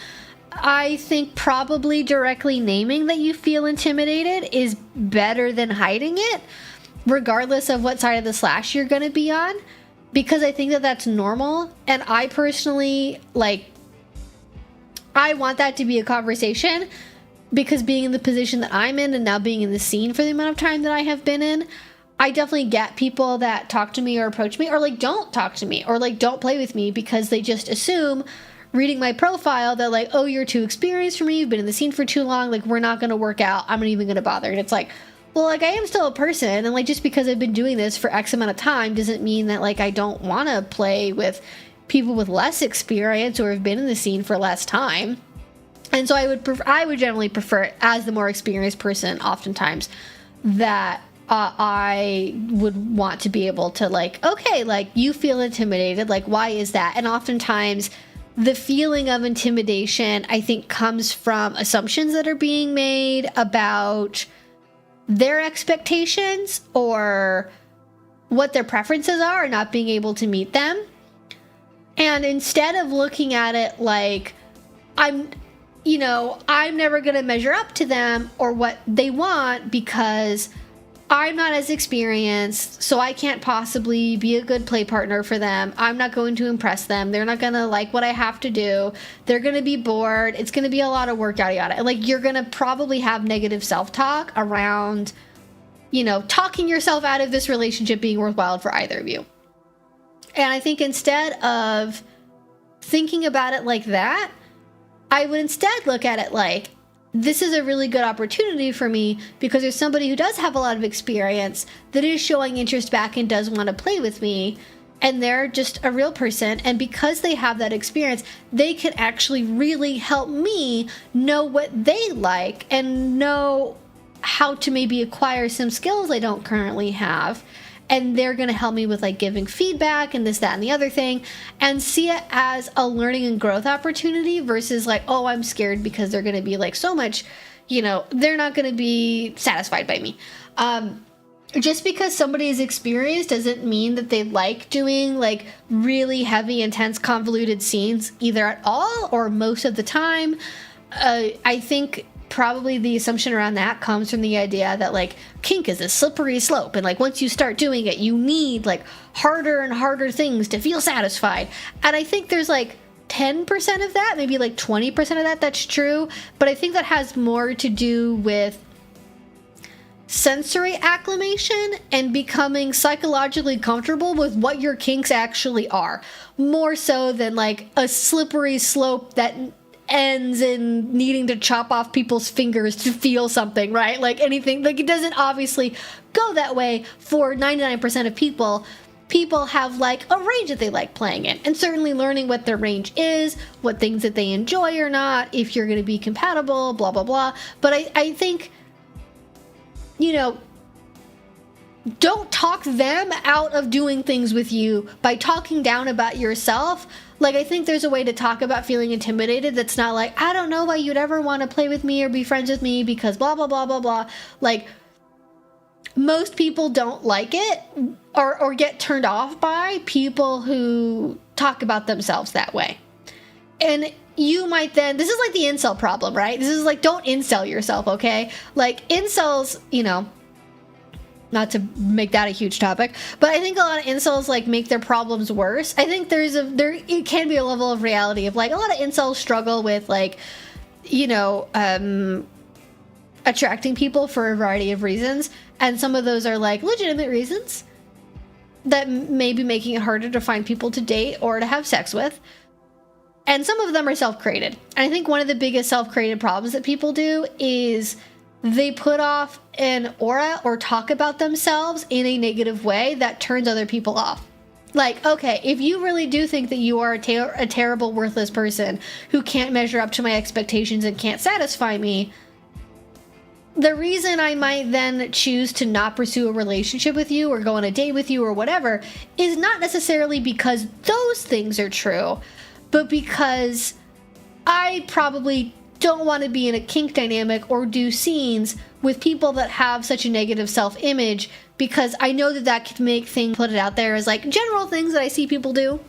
I think probably directly naming that you feel intimidated is better than hiding it, regardless of what side of the slash you're going to be on, because I think that that's normal. And I personally, like, I want that to be a conversation, because being in the position that I'm in and now being in the scene for the amount of time that I have been in, I definitely get people that talk to me or approach me or like don't talk to me or like don't play with me because they just assume, reading my profile, that like, oh, you're too experienced for me, you've been in the scene for too long, like we're not going to work out, I'm not even going to bother. And it's like, well, like I am still a person, and like just because I've been doing this for X amount of time doesn't mean that like I don't want to play with people with less experience or have been in the scene for less time. And so I would generally prefer, as the more experienced person oftentimes, that I would want to be able to like, okay, like you feel intimidated, like why is that? And oftentimes the feeling of intimidation, I think, comes from assumptions that are being made about their expectations or what their preferences are and not being able to meet them. And instead of looking at it like, I'm never going to measure up to them or what they want because I'm not as experienced, so I can't possibly be a good play partner for them. I'm not going to impress them. They're not going to like what I have to do. They're going to be bored. It's going to be a lot of work, yada, yada. Like, you're going to probably have negative self-talk around, you know, talking yourself out of this relationship being worthwhile for either of you. And I think instead of thinking about it like that, I would instead look at it like, this is a really good opportunity for me because there's somebody who does have a lot of experience that is showing interest back and does want to play with me, and they're just a real person, and because they have that experience, they can actually really help me know what they like and know how to maybe acquire some skills I don't currently have. And they're going to help me with like giving feedback and this, that, and the other thing, and see it as a learning and growth opportunity versus like, oh, I'm scared because they're going to be like so much, you know, they're not going to be satisfied by me. Just because somebody is experienced doesn't mean that they like doing like really heavy, intense, convoluted scenes either at all or most of the time. I think probably the assumption around that comes from the idea that like kink is a slippery slope, and like once you start doing it, you need like harder and harder things to feel satisfied. And I think there's like 10% of that, maybe like 20% of that that's true, but I think that has more to do with sensory acclimation and becoming psychologically comfortable with what your kinks actually are, more so than like a slippery slope that ends in needing to chop off people's fingers to feel something, right? Like anything, like it doesn't obviously go that way for 99% of people. People have like a range that they like playing in, and certainly learning what their range is, what things that they enjoy or not, if you're going to be compatible, blah, blah, blah. But I think, you know, don't talk them out of doing things with you by talking down about yourself. Like, I think there's a way to talk about feeling intimidated that's not like, I don't know why you'd ever want to play with me or be friends with me because blah, blah, blah, blah, blah. Like, most people don't like it or get turned off by people who talk about themselves that way. And you might then, this is like the incel problem, right? This is like, don't incel yourself, okay? Like, incels, you know, not to make that a huge topic, but I think a lot of incels like make their problems worse. I think it can be a level of reality of like a lot of incels struggle with like, you know, attracting people for a variety of reasons, and some of those are like legitimate reasons that may be making it harder to find people to date or to have sex with, and some of them are self-created. And I think one of the biggest self-created problems that people do is they put off an aura or talk about themselves in a negative way that turns other people off. Like, okay, if you really do think that you are a terrible, worthless person who can't measure up to my expectations and can't satisfy me, the reason I might then choose to not pursue a relationship with you or go on a date with you or whatever is not necessarily because those things are true, but because I probably don't want to be in a kink dynamic or do scenes with people that have such a negative self-image, because I know that that could make things, put it out there as like general things that I see people do.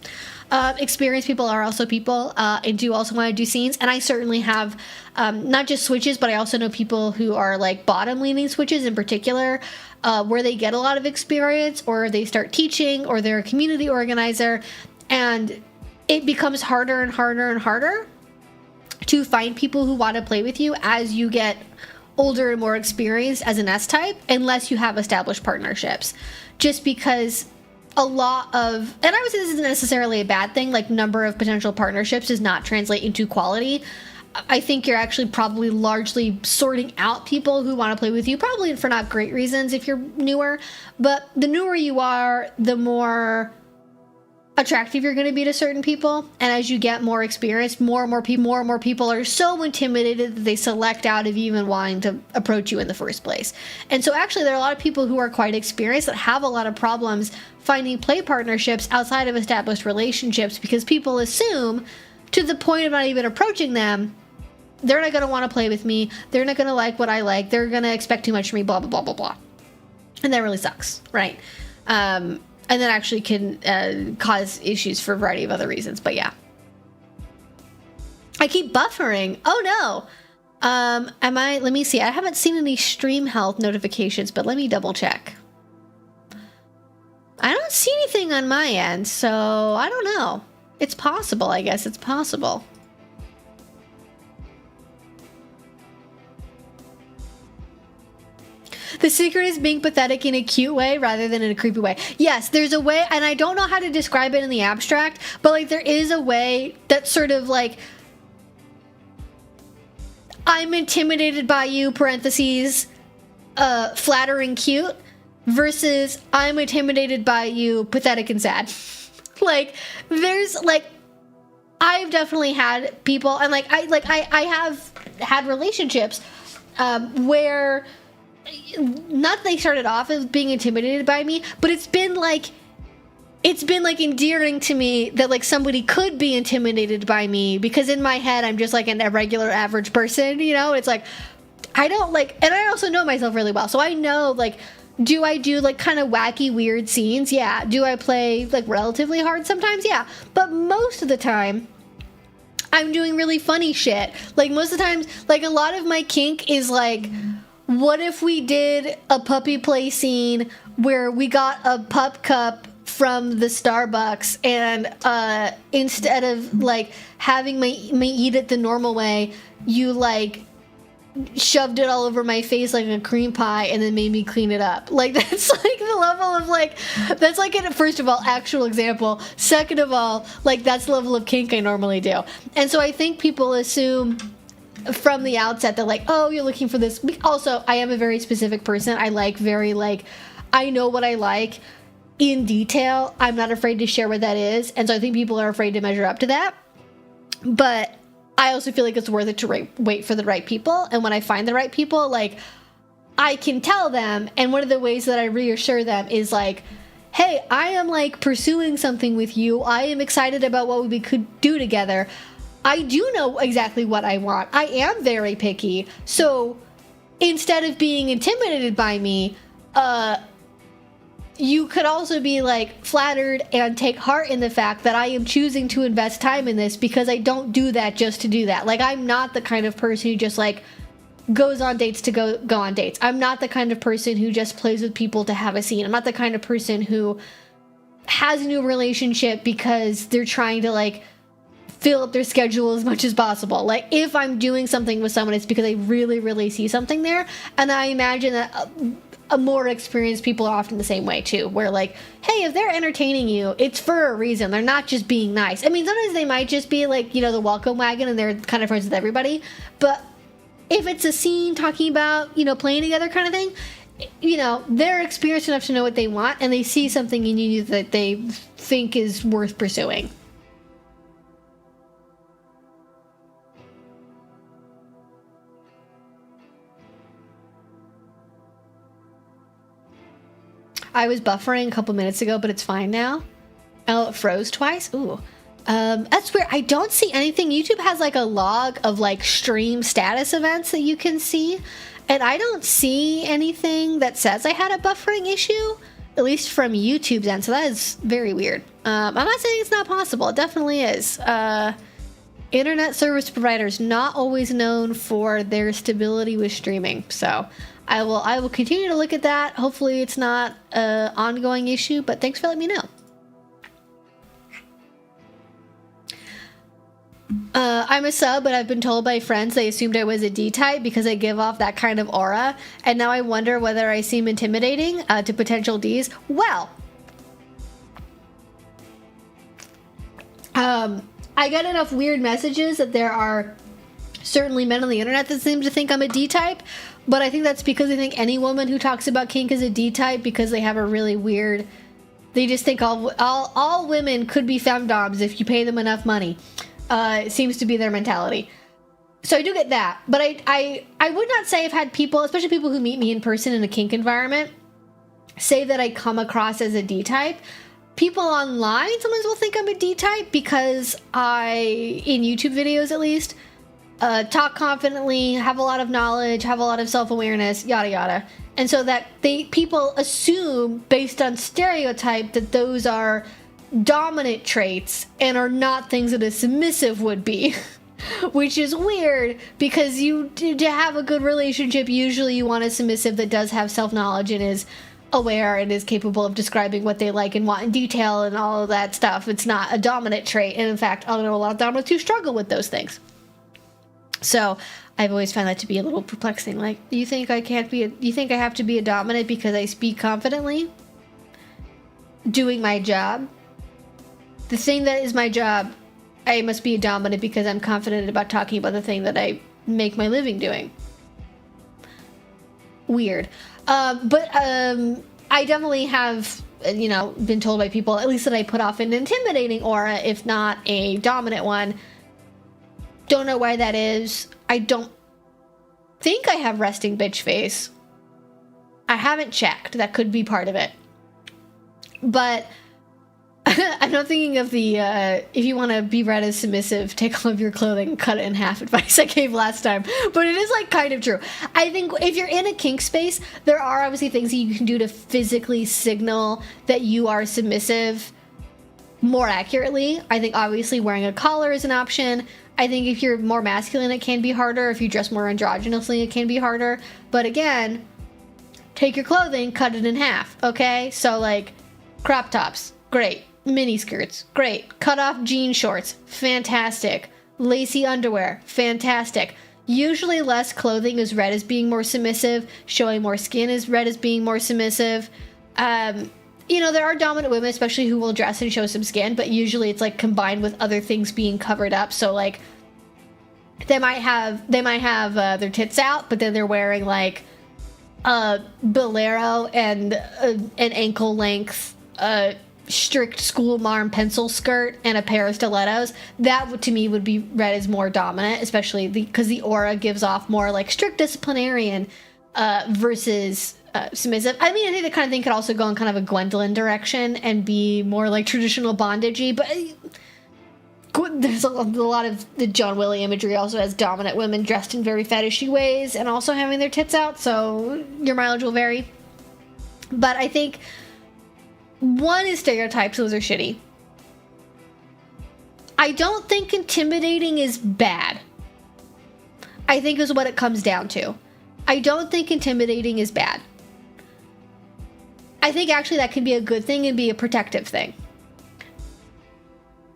Experienced people are also people and do also want to do scenes, and I certainly have not just switches, but I also know people who are like bottom leaning switches in particular, where they get a lot of experience or they start teaching or they're a community organizer, and it becomes harder and harder and harder to find people who want to play with you as you get older and more experienced as an S-type, unless you have established partnerships. Just because a lot of, and I would say this isn't necessarily a bad thing, like number of potential partnerships does not translate into quality. I think you're actually probably largely sorting out people who want to play with you, probably for not great reasons if you're newer, but the newer you are, the more attractive you're going to be to certain people, and as you get more experience, more and more people are so intimidated that they select out of even wanting to approach you in the first place. And so actually there are a lot of people who are quite experienced that have a lot of problems finding play partnerships outside of established relationships, because people assume, to the point of not even approaching them, they're not going to want to play with me, they're not going to like what I like, they're going to expect too much from me, blah blah blah blah blah. And that really sucks, right? And that actually can cause issues for a variety of other reasons. But yeah. I keep buffering. Oh no. Let me see. I haven't seen any stream health notifications, but let me double check. I don't see anything on my end, so I don't know. It's possible, I guess. It's possible. The secret is being pathetic in a cute way rather than in a creepy way. Yes, there's a way, and I don't know how to describe it in the abstract, but like there is a way that's sort of like, I'm intimidated by you, parentheses, flattering cute, versus I'm intimidated by you, pathetic and sad. Like, there's like, I've definitely had people, and like I have had relationships where not they started off as being intimidated by me, but it's been like endearing to me that like somebody could be intimidated by me, because in my head I'm just like a regular average person, you know? It's like I don't like, and I also know myself really well, so I know like, do I do like kind of wacky weird scenes? Yeah. Do I play like relatively hard sometimes? Yeah. But most of the time I'm doing really funny shit. Like most of the times, like a lot of my kink is like, what if we did a puppy play scene where we got a pup cup from the Starbucks, and instead of like having me eat it the normal way, you like shoved it all over my face like a cream pie and then made me clean it up. Like that's like the level of like, that's like in, first of all, actual example. Second of all, like that's the level of kink I normally do. And so I think people assume from the outset that like, oh, you're looking for this. Also, I am a very specific person. I like very like, I know what I like in detail. I'm not afraid to share what that is. And so I think people are afraid to measure up to that. But I also feel like it's worth it to wait for the right people. And when I find the right people, like I can tell them. And one of the ways that I reassure them is like, hey, I am like pursuing something with you. I am excited about what we could do together. I do know exactly what I want. I am very picky. So instead of being intimidated by me, you could also be like flattered and take heart in the fact that I am choosing to invest time in this, because I don't do that just to do that. Like I'm not the kind of person who just like goes on dates to go on dates. I'm not the kind of person who just plays with people to have a scene. I'm not the kind of person who has a new relationship because they're trying to like fill up their schedule as much as possible. Like if I'm doing something with someone, it's because I really, really see something there. And I imagine that a more experienced people are often the same way too, where like, hey, if they're entertaining you, it's for a reason. They're not just being nice. I mean, sometimes they might just be like, you know, the welcome wagon and they're kind of friends with everybody. But if it's a scene talking about, you know, playing together kind of thing, you know, they're experienced enough to know what they want, and they see something in you that they think is worth pursuing. I was buffering a couple minutes ago, but it's fine now. Oh, it froze twice? Ooh. That's weird. I don't see anything. YouTube has like a log of like stream status events that you can see, and I don't see anything that says I had a buffering issue, at least from YouTube's end, so that is very weird. I'm not saying it's not possible. It definitely is. Internet service providers not always known for their stability with streaming, so I will continue to look at that. Hopefully it's not an ongoing issue, but thanks for letting me know. I'm a sub, but I've been told by friends they assumed I was a D-type because I give off that kind of aura, and now I wonder whether I seem intimidating to potential Ds. Well, I get enough weird messages that there are certainly men on the internet that seem to think I'm a D-type, but I think that's because I think any woman who talks about kink is a D-type because they have a really weird... They just think all women could be femdoms if you pay them enough money. It seems to be their mentality. So I do get that. But I would not say I've had people, especially people who meet me in person in a kink environment, say that I come across as a D-type. People online sometimes will think I'm a D-type because in YouTube videos at least, talk confidently, have a lot of knowledge, have a lot of self-awareness, yada yada. And so that people assume, based on stereotype, that those are dominant traits and are not things that a submissive would be. Which is weird, because to have a good relationship, usually you want a submissive that does have self-knowledge and is aware and is capable of describing what they like and want in detail and all of that stuff. It's not a dominant trait, and in fact, I know a lot of dominants who struggle with those things. So I've always found that to be a little perplexing. Like, you think I have to be a dominant because I speak confidently? Doing my job? The thing that is my job, I must be a dominant because I'm confident about talking about the thing that I make my living doing. Weird. But I definitely have, been told by people, at least that I put off an intimidating aura, if not a dominant one. Don't know why that is. I don't think I have resting bitch face. I haven't checked. That could be part of it. But I'm not thinking of the, if you want to be read as submissive, take all of your clothing and cut it in half advice I gave last time. But it is, like, kind of true. I think if you're in a kink space, there are obviously things that you can do to physically signal that you are submissive more accurately. I think, obviously, wearing a collar is an option. I think if you're more masculine, it can be harder. If you dress more androgynously, it can be harder. But again, take your clothing, cut it in half, okay? So, like, crop tops, great. Mini skirts, great. Cut off jean shorts, fantastic. Lacy underwear, fantastic. Usually less clothing is read as being more submissive. Showing more skin is read as being more submissive. There are dominant women, especially who will dress and show some skin, but usually it's like combined with other things being covered up. So like they might have their tits out, but then they're wearing like a bolero and an ankle length strict school marm pencil skirt and a pair of stilettos. That to me would be read as more dominant, especially because the aura gives off more like strict disciplinarian versus submissive. I mean, I think the kind of thing could also go in kind of a Gwendolyn direction and be more like traditional bondagey, but there's a lot of the John Willie imagery also has dominant women dressed in very fetishy ways and also having their tits out, so your mileage will vary. But I think one is stereotypes, those are shitty. I don't think intimidating is bad. I think is what it comes down to. I don't think intimidating is bad. I think actually that can be a good thing and be a protective thing.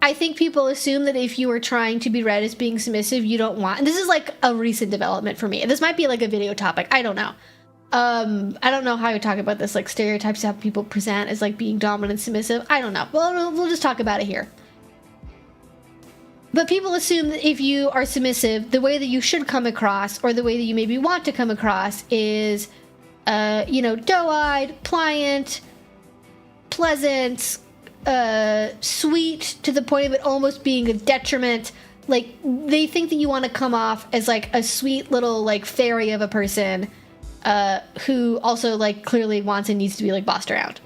I think people assume that if you are trying to be read as being submissive, you don't want... And this is like a recent development for me. This might be like a video topic. I don't know. I don't know how I talk about this, like stereotypes, how people present as like being dominant, submissive. I don't know. Well, we'll just talk about it here. But people assume that if you are submissive, the way that you should come across, or the way that you maybe want to come across, is doe-eyed, pliant, pleasant, sweet to the point of it almost being a detriment. Like, they think that you want to come off as like a sweet little like fairy of a person who also like clearly wants and needs to be like bossed around.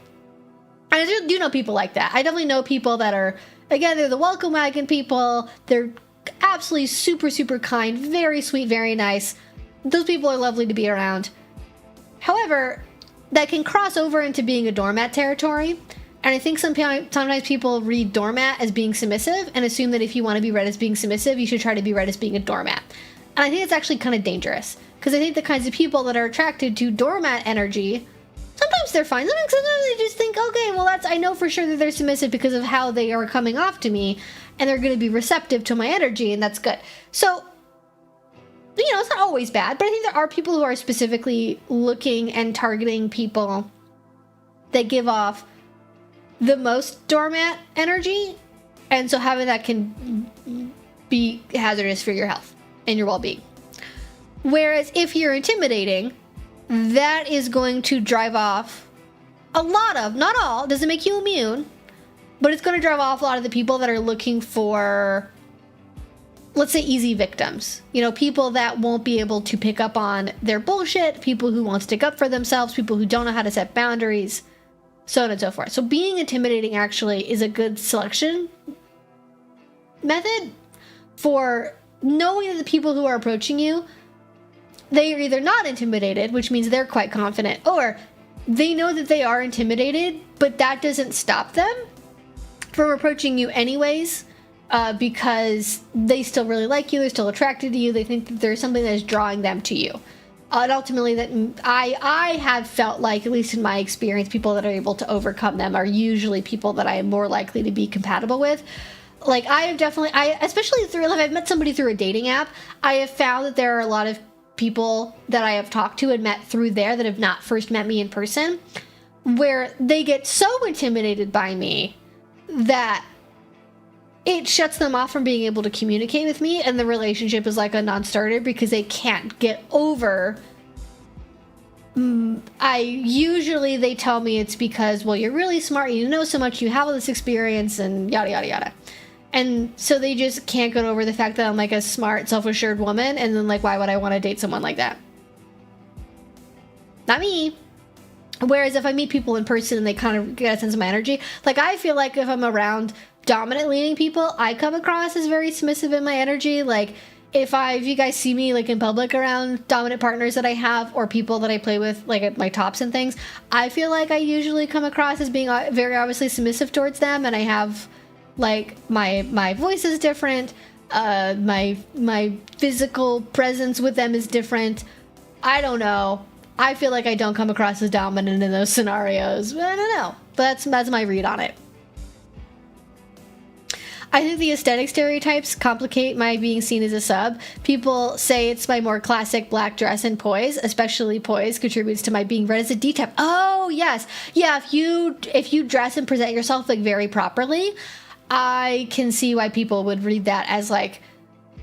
I do know people like that. I definitely know people that are, again, they're the welcome wagon people. They're absolutely super, super kind, very sweet, very nice. Those people are lovely to be around. However, that can cross over into being a doormat territory. And I think sometimes people read doormat as being submissive and assume that if you want to be read as being submissive, you should try to be read as being a doormat. And I think it's actually kind of dangerous, because I think the kinds of people that are attracted to doormat energy, sometimes they're fine. Sometimes they just think, okay, well, I know for sure that they're submissive because of how they are coming off to me, and they're going to be receptive to my energy, and that's good. So, it's not always bad, but I think there are people who are specifically looking and targeting people that give off the most doormat energy, and so having that can be hazardous for your health and your well-being. Whereas if you're intimidating, that is going to drive off a lot of, not all, doesn't make you immune, but it's going to drive off a lot of the people that are looking for, let's say, easy victims. People that won't be able to pick up on their bullshit, people who won't stick up for themselves, people who don't know how to set boundaries, so on and so forth. So being intimidating actually is a good selection method for knowing that the people who are approaching you, they are either not intimidated, which means they're quite confident, or they know that they are intimidated, but that doesn't stop them from approaching you anyways, because they still really like you, they're still attracted to you, they think that there's something that is drawing them to you. And ultimately, that I have felt like, at least in my experience, people that are able to overcome them are usually people that I am more likely to be compatible with. Like, I have definitely, especially through, like, I've met somebody through a dating app, I have found that there are a lot of people that I have talked to and met through there that have not first met me in person, where they get so intimidated by me that it shuts them off from being able to communicate with me, and the relationship is like a non-starter because they can't get over. Usually they tell me it's because, well, you're really smart, you know so much, you have all this experience, and yada yada yada. And so they just can't get over the fact that I'm like a smart, self-assured woman, and then like, why would I want to date someone like that? Not me. Whereas if I meet people in person and they kind of get a sense of my energy, like, I feel like if I'm around dominant leaning people, I come across as very submissive in my energy. Like, if you guys see me like in public around dominant partners that I have, or people that I play with like at my tops and things, I feel like I usually come across as being very obviously submissive towards them, and I have like my voice is different, my physical presence with them is different. I don't know. I feel like I don't come across as dominant in those scenarios. I don't know. But that's my read on it. I think the aesthetic stereotypes complicate my being seen as a sub. People say it's my more classic black dress and poise, especially poise contributes to my being read as a D-type. Oh, yes. Yeah, if you dress and present yourself like very properly, I can see why people would read that as like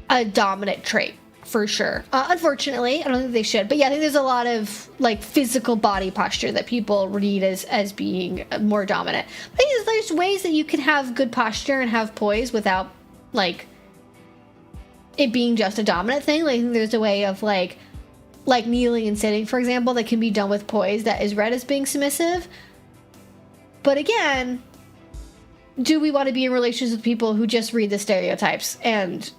a dominant trait. For sure. Unfortunately, I don't think they should. But yeah, I think there's a lot of like physical body posture that people read as being more dominant. But there's ways that you can have good posture and have poise without like it being just a dominant thing. Like, I think there's a way of like kneeling and sitting, for example, that can be done with poise that is read as being submissive. But again, do we want to be in relationships with people who just read the stereotypes and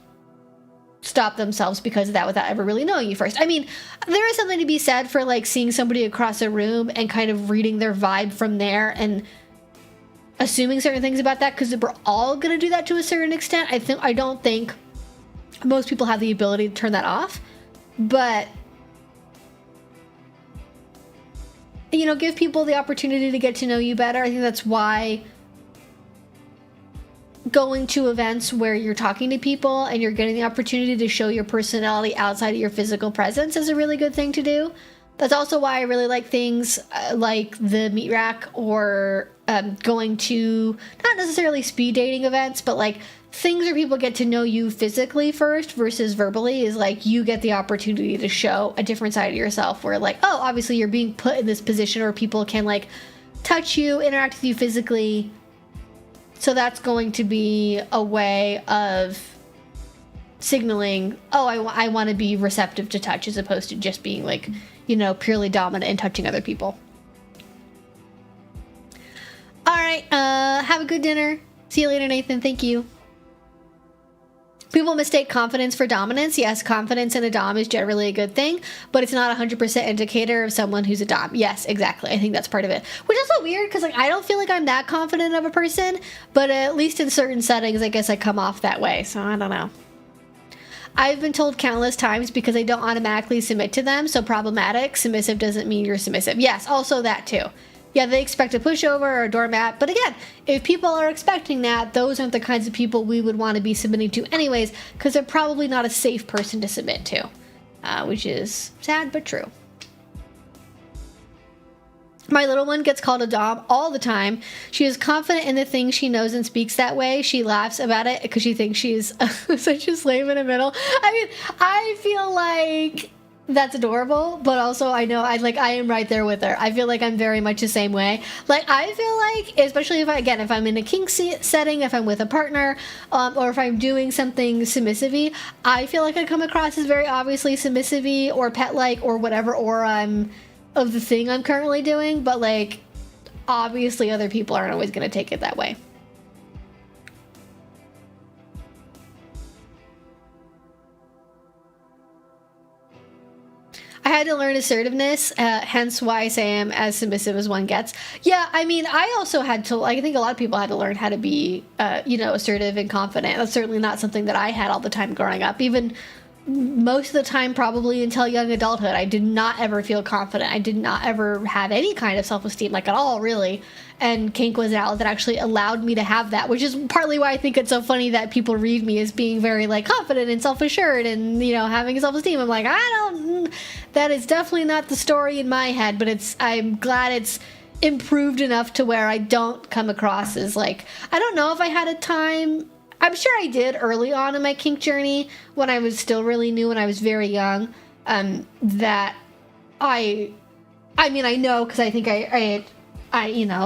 stop themselves because of that without ever really knowing you first? I mean, there is something to be said for like seeing somebody across a room and kind of reading their vibe from there and assuming certain things about that, because we're all going to do that to a certain extent. I don't think most people have the ability to turn that off, but give people the opportunity to get to know you better. I think that's why going to events where you're talking to people and you're getting the opportunity to show your personality outside of your physical presence is a really good thing to do. That's also why I really like things like the meat rack or going to not necessarily speed dating events, but like things where people get to know you physically first versus verbally. Is like you get the opportunity to show a different side of yourself where like, oh, obviously you're being put in this position where people can like touch you, interact with you physically. So that's going to be a way of signaling, oh, I want to be receptive to touch, as opposed to just being like, you know, purely dominant and touching other people. All right, have a good dinner. See you later, Nathan. Thank you. People mistake confidence for dominance. Yes, confidence in a dom is generally a good thing, but it's not 100% indicator of someone who's a dom. Yes, exactly. I think that's part of it. Which is so weird, because like I don't feel like I'm that confident of a person, but at least in certain settings, I guess I come off that way. So I don't know. I've been told countless times because I don't automatically submit to them, so problematic. Submissive doesn't mean you're submissive. Yes, also that too. Yeah, they expect a pushover or a doormat, but again, if people are expecting that, those aren't the kinds of people we would want to be submitting to anyways, because they're probably not a safe person to submit to, which is sad but true. My little one gets called a dom all the time. She is confident in the things she knows and speaks that way. She laughs about it because she thinks she's such a slave in the middle. I mean, I feel like that's adorable, but also I know I am right there with her. I feel like I'm very much the same way. Like I feel like, especially if I'm in a kink setting, if I'm with a partner, or if I'm doing something submissive-y, I feel like I come across as very obviously submissive-y or pet-like or whatever, or I'm of the thing I'm currently doing, but like obviously other people aren't always going to take it that way. I had to learn assertiveness, hence why I say I'm as submissive as one gets. Yeah, I mean, I also had to, I think a lot of people had to learn how to be, assertive and confident. That's certainly not something that I had all the time growing up. Even most of the time, probably until young adulthood, I did not ever feel confident. I did not ever have any kind of self-esteem, like at all, really. And kink was an outlet that actually allowed me to have that, which is partly why I think it's so funny that people read me as being very like confident and self-assured and, you know, having self-esteem. I'm like, that is definitely not the story in my head, but I'm glad it's improved enough to where I don't come across as like, I don't know if I had a time. I'm sure I did early on in my kink journey when I was still really new, when I was very young, that I mean, I know, because I think I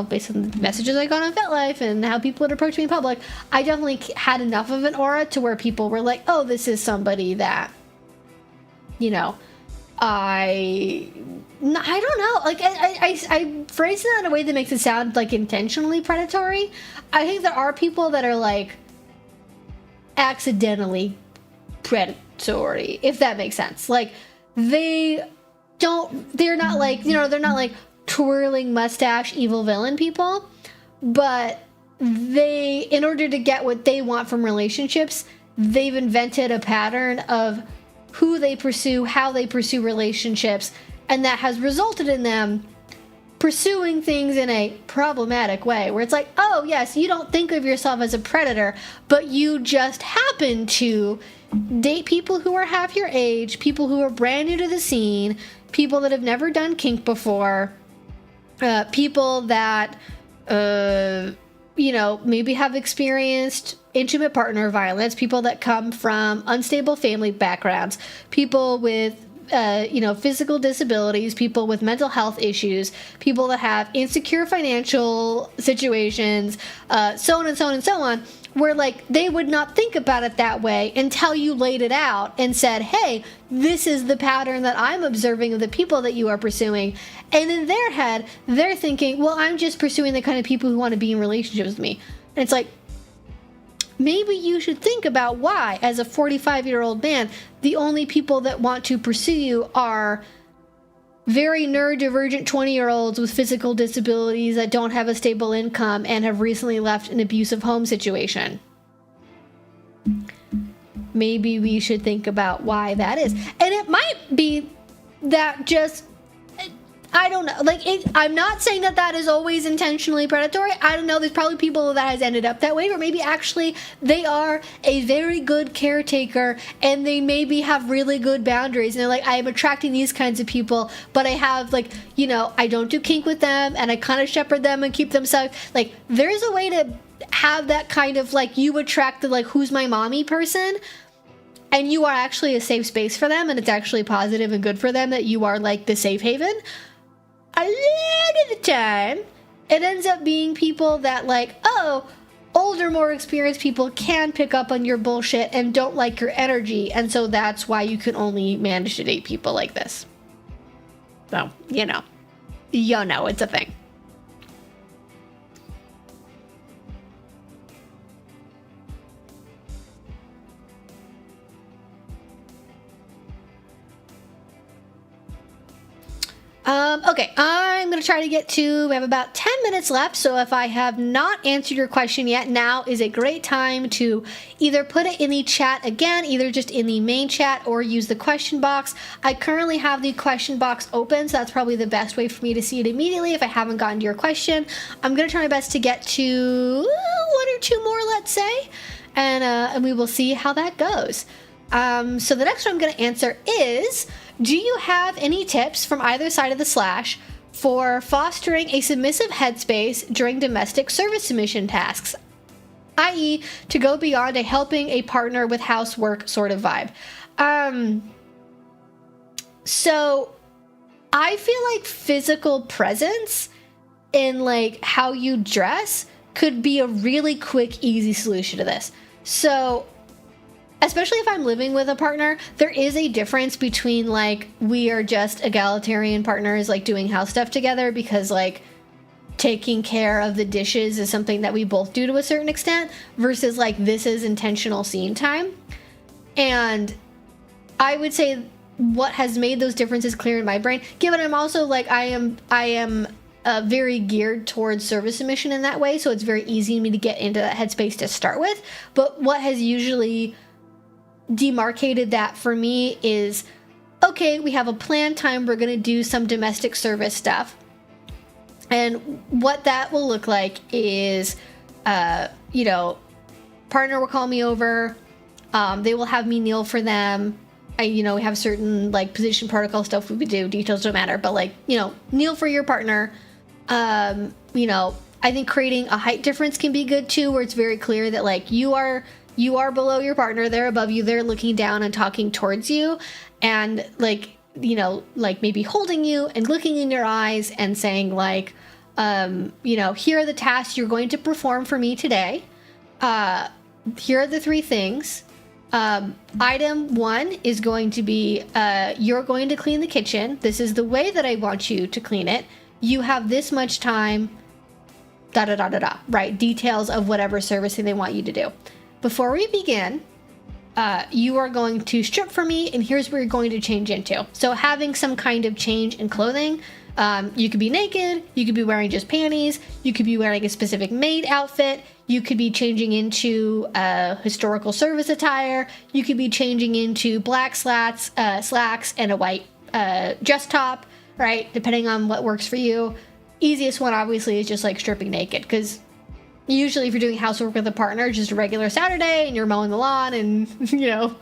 based on the messages I got on FetLife and how people would approach me in public, I definitely had enough of an aura to where people were like, oh, this is somebody that, you know, I don't know, like I phrase it in a way that makes it sound like intentionally predatory. I think there are people that are like accidentally predatory, if that makes sense. Like they're not like, you know, they're not like twirling mustache evil villain people, but they, in order to get what they want from relationships, they've invented a pattern of who they pursue, how they pursue relationships, and that has resulted in them pursuing things in a problematic way, where it's like, oh yes, you don't think of yourself as a predator, but you just happen to date people who are half your age, people who are brand new to the scene, people that have never done kink before, people that maybe have experienced intimate partner violence, people that come from unstable family backgrounds, people with physical disabilities, people with mental health issues, people that have insecure financial situations, so on and so on and so on, where like they would not think about it that way until you laid it out and said, hey, this is the pattern that I'm observing of the people that you are pursuing. And in their head, they're thinking, well, I'm just pursuing the kind of people who want to be in relationships with me. And it's like, maybe you should think about why, as a 45-year-old man, the only people that want to pursue you are very neurodivergent 20-year-olds with physical disabilities that don't have a stable income and have recently left an abusive home situation. Maybe we should think about why that is. And it might be that just, I don't know. Like, I'm not saying that is always intentionally predatory. I don't know. There's probably people that has ended up that way, or maybe actually they are a very good caretaker and they maybe have really good boundaries. And they're like, I am attracting these kinds of people, but I have, like, you know, I don't do kink with them and I kind of shepherd them and keep them safe. Like, there's a way to have that kind of, like, you attract the, like, who's my mommy person, and you are actually a safe space for them, and it's actually positive and good for them that you are, like, the safe haven. A lot of the time, it ends up being people that, like, oh, older, more experienced people can pick up on your bullshit and don't like your energy, and so that's why you can only manage to date people like this. So, you know, it's a thing. Okay, I'm going to try to get to, we have about 10 minutes left, so if I have not answered your question yet, now is a great time to either put it in the chat again, either just in the main chat, or use the question box. I currently have the question box open, so that's probably the best way for me to see it immediately if I haven't gotten to your question. I'm going to try my best to get to 1 or 2 more, let's say, and we will see how that goes. So the next one I'm going to answer is, do you have any tips from either side of the slash for fostering a submissive headspace during domestic service submission tasks, i.e. to go beyond a helping a partner with housework sort of vibe? So I feel like physical presence in, like, how you dress could be a really quick, easy solution to this. So especially if I'm living with a partner, there is a difference between, like, we are just egalitarian partners, like, doing house stuff together because, like, taking care of the dishes is something that we both do to a certain extent, versus, like, this is intentional scene time. And I would say what has made those differences clear in my brain, given I'm also, like, I am very geared towards service submission in that way, so it's very easy for me to get into that headspace to start with. But what has usually demarcated that for me is, okay, we have a planned time, we're going to do some domestic service stuff, and what that will look like is, you know, partner will call me over, they will have me kneel for them. We have certain, like, position protocol stuff we would do, details don't matter, but, like, you know, kneel for your partner. You know, I think creating a height difference can be good too, where it's very clear that, like, you are below your partner, they're above you, they're looking down and talking towards you, and, like, you know, like, maybe holding you and looking in your eyes and saying, like, you know, here are the tasks you're going to perform for me today. Here are the 3 things. Item 1 is going to be, you're going to clean the kitchen. This is the way that I want you to clean it. You have this much time, right? Details of whatever servicing they want you to do. Before we begin, you are going to strip for me, and here's where you're going to change into. So having some kind of change in clothing. You could be naked, you could be wearing just panties, you could be wearing a specific maid outfit, you could be changing into historical service attire, you could be changing into black slacks and a white dress top, right? Depending on what works for you. Easiest one, obviously, is just, like, stripping naked, because usually if you're doing housework with a partner, just a regular Saturday, and you're mowing the lawn and, you know,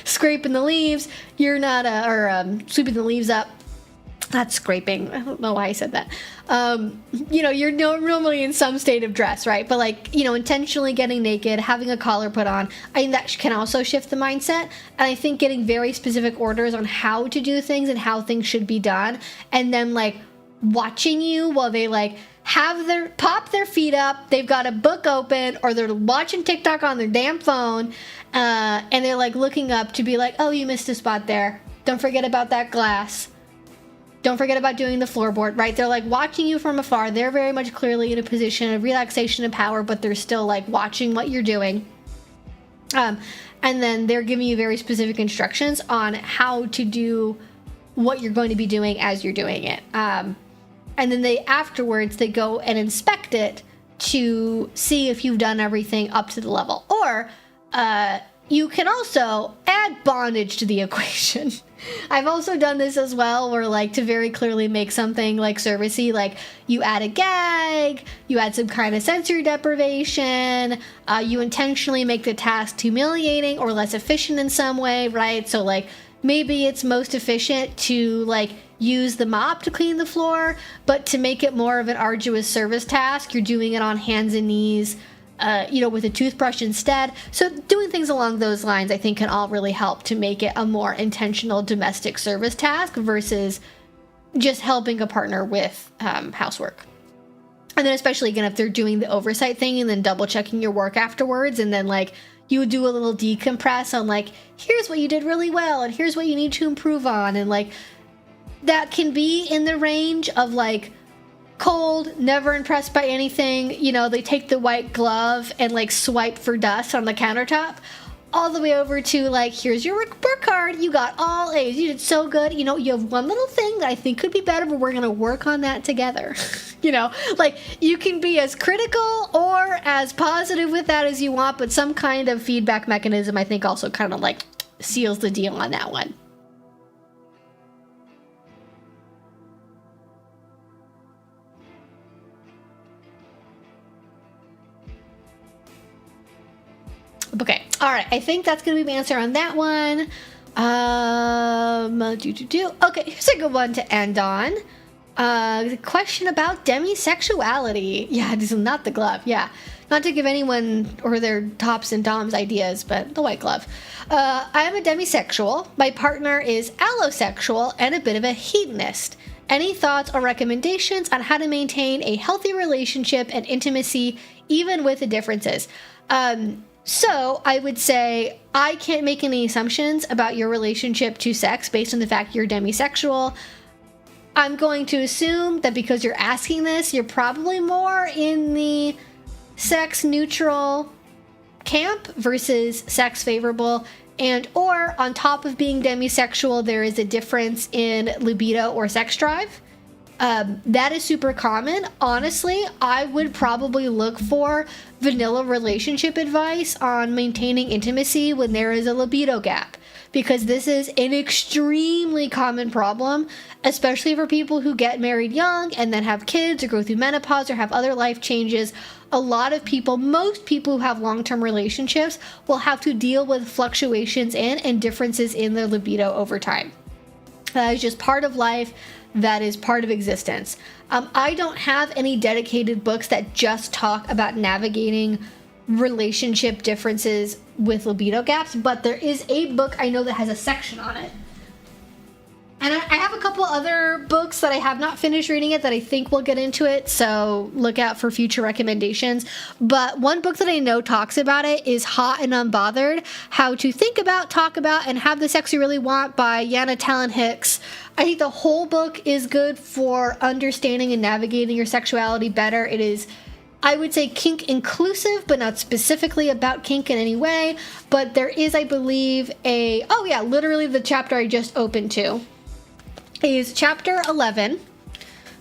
scraping the leaves, you're not, sweeping the leaves up. That's scraping. I don't know why I said that. You know, you're normally in some state of dress, right? But, like, you know, intentionally getting naked, having a collar put on, I think that can also shift the mindset. And I think getting very specific orders on how to do things and how things should be done, and then, like, watching you while they, like, pop their feet up, they've got a book open, or they're watching TikTok on their damn phone, and they're, like, looking up to be like, oh, you missed a spot there. Don't forget about that glass. Don't forget about doing the floorboard, right? They're, like, watching you from afar. They're very much clearly in a position of relaxation and power, but they're still, like, watching what you're doing. And then they're giving you very specific instructions on how to do what you're going to be doing as you're doing it. And then afterwards, they go and inspect it to see if you've done everything up to the level. Or you can also add bondage to the equation. I've also done this as well, where like to very clearly make something like servicey, like you add a gag, you add some kind of sensory deprivation, you intentionally make the task humiliating or less efficient in some way, right? So like maybe it's most efficient to like use the mop to clean the floor, but to make it more of an arduous service task, you're doing it on hands and knees, with a toothbrush instead. So doing things along those lines, I think, can all really help to make it a more intentional domestic service task versus just helping a partner with housework. And then especially, again, if they're doing the oversight thing and then double checking your work afterwards, and then like you would do a little decompress on like, here's what you did really well and here's what you need to improve on. And like that can be in the range of like cold, never impressed by anything, they take the white glove and like swipe for dust on the countertop, all the way over to like, here's your report card, you got all A's, you did so good, you have one little thing that I think could be better, but we're gonna work on that together. Like you can be as critical or as positive with that as you want, but some kind of feedback mechanism I think also kind of like seals the deal on that one. Okay, all right, I think that's gonna be my answer on that one. Okay, here's a good one to end on. The question about demisexuality. Yeah, this is not the glove, yeah. Not to give anyone or their tops and doms ideas, but the white glove. I am a demisexual. My partner is allosexual and a bit of a hedonist. Any thoughts or recommendations on how to maintain a healthy relationship and intimacy, even with the differences? So I would say I can't make any assumptions about your relationship to sex based on the fact you're demisexual. I'm going to assume that because you're asking this, you're probably more in the sex neutral camp versus sex favorable, and or on top of being demisexual, there is a difference in libido or sex drive. That is super common. Honestly, I would probably look for vanilla relationship advice on maintaining intimacy when there is a libido gap, because this is an extremely common problem, especially for people who get married young and then have kids or go through menopause or have other life changes. A lot of people, most people who have long-term relationships, will have to deal with fluctuations in and differences in their libido over time. That is just part of life. That is part of existence. I don't have any dedicated books that just talk about navigating relationship differences with libido gaps, but there is a book I know that has a section on it. And I have a couple other books that I have not finished reading yet that I think will get into it, so look out for future recommendations. But one book that I know talks about it is Hot and Unbothered, How to Think About, Talk About, and Have the Sex You Really Want by Yana Talon Hicks. I think the whole book is good for understanding and navigating your sexuality better. It is, I would say, kink inclusive, but not specifically about kink in any way. But there is, I believe, literally the chapter I just opened to is chapter 11,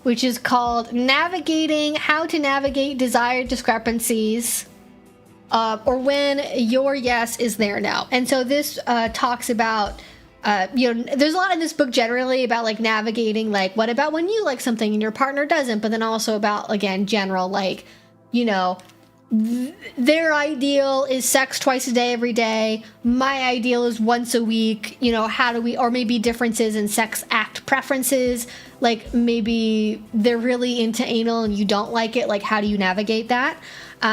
which is called How to Navigate Desired Discrepancies, or When Your Yes is There Now. And so this talks about, there's a lot in this book generally about like navigating, like, what about when you like something and your partner doesn't, but then also about, again, general, like, their ideal is sex twice a day, every day. My ideal is once a week. How do we, or maybe differences in sex act preferences. Like maybe they're really into anal and you don't like it. Like, how do you navigate that?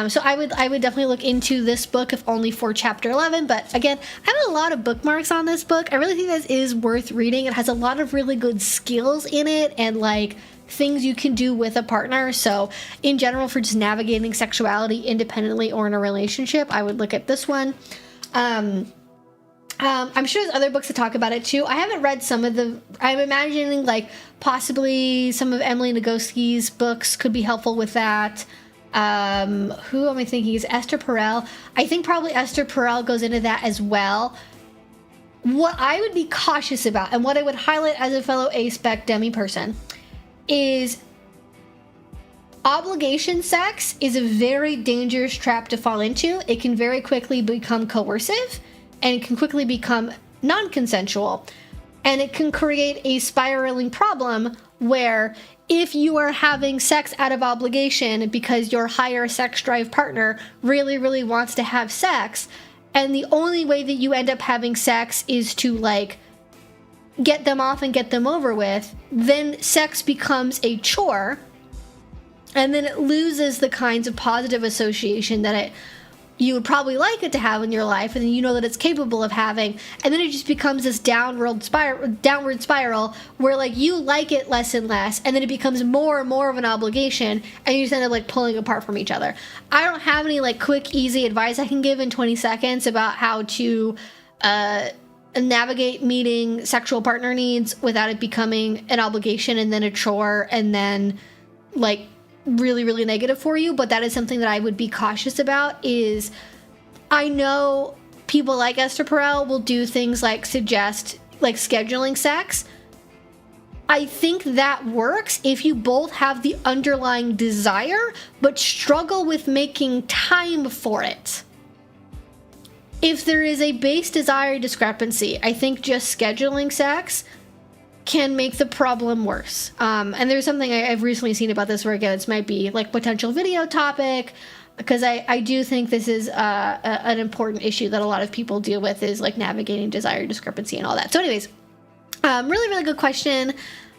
So I would definitely look into this book, if only for chapter 11. But again, I have a lot of bookmarks on this book. I really think this is worth reading. It has a lot of really good skills in it and like things you can do with a partner. So in general, for just navigating sexuality independently or in a relationship, I would look at this one. I'm sure there's other books that talk about it too. I haven't read some of the, I'm imagining like possibly some of Emily Nagoski's books could be helpful with that. Who am I thinking is Esther Perel? I think probably Esther Perel goes into that as well. What I would be cautious about, and what I would highlight as a fellow A-spec demi person, is obligation sex is a very dangerous trap to fall into. It can very quickly become coercive. and it can quickly become non-consensual. And it can create a spiraling problem where if you are having sex out of obligation because your higher sex drive partner really, really wants to have sex, and the only way that you end up having sex is to like get them off and get them over with, then sex becomes a chore, and then it loses the kinds of positive association that you would probably like it to have in your life, and then you know that it's capable of having, and then it just becomes this downward spiral where like you like it less and less, and then it becomes more and more of an obligation, and you just end up like pulling apart from each other. I don't have any like quick, easy advice I can give in 20 seconds about how to navigate meeting sexual partner needs without it becoming an obligation and then a chore and then like really, really negative for you. But that is something that I would be cautious about. Is I know people like Esther Perel will do things like suggest like scheduling sex. I think that works if you both have the underlying desire but struggle with making time for it. If there is a base desire discrepancy, I think just scheduling sex can make the problem worse. And there's something I've recently seen about this where, again, this might be like potential video topic, because I do think this is an important issue that a lot of people deal with, is like navigating desire discrepancy and all that. So anyways, really, really good question.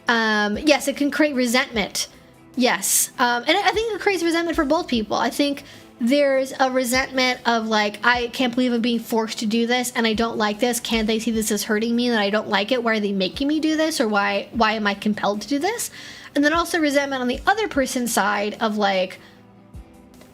Yes, it can create resentment. Yes. And I think it creates resentment for both people. I think there's a resentment of like, I can't believe I'm being forced to do this and I don't like this. Can't they see this as hurting me and I don't like it? Why are they making me do this? Or why am I compelled to do this? And then also resentment on the other person's side of like,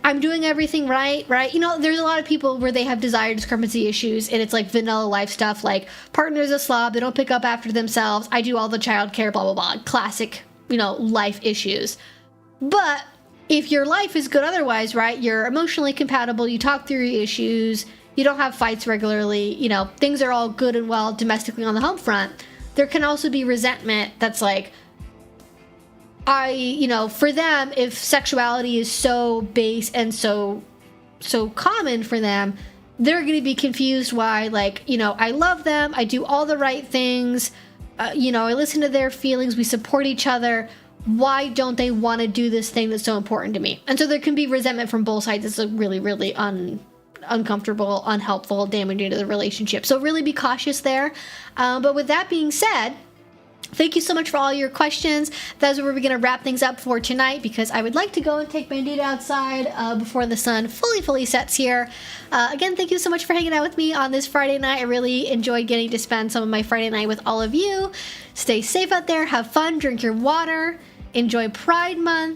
I'm doing everything right? You know, there's a lot of people where they have desire discrepancy issues and it's like vanilla life stuff, like partner's a slob, they don't pick up after themselves, I do all the childcare, blah, blah, blah. Classic, you know, life issues. But if your life is good otherwise, right, you're emotionally compatible, you talk through your issues, you don't have fights regularly, you know, things are all good and well domestically on the home front, there can also be resentment that's like, you know, for them, if sexuality is so base and so common for them, they're going to be confused why, like, you know, I love them, I do all the right things, you know, I listen to their feelings, we support each other, why don't they want to do this thing that's so important to me? And so there can be resentment from both sides. It's really, really uncomfortable, unhelpful, damaging to the relationship. So really be cautious there. But with that being said, thank you so much for all your questions. That's where we're going to wrap things up for tonight, because I would like to go and take my date outside before the sun fully sets here. Again, thank you so much for hanging out with me on this Friday night. I really enjoyed getting to spend some of my Friday night with all of you. Stay safe out there, have fun, drink your water, enjoy Pride Month,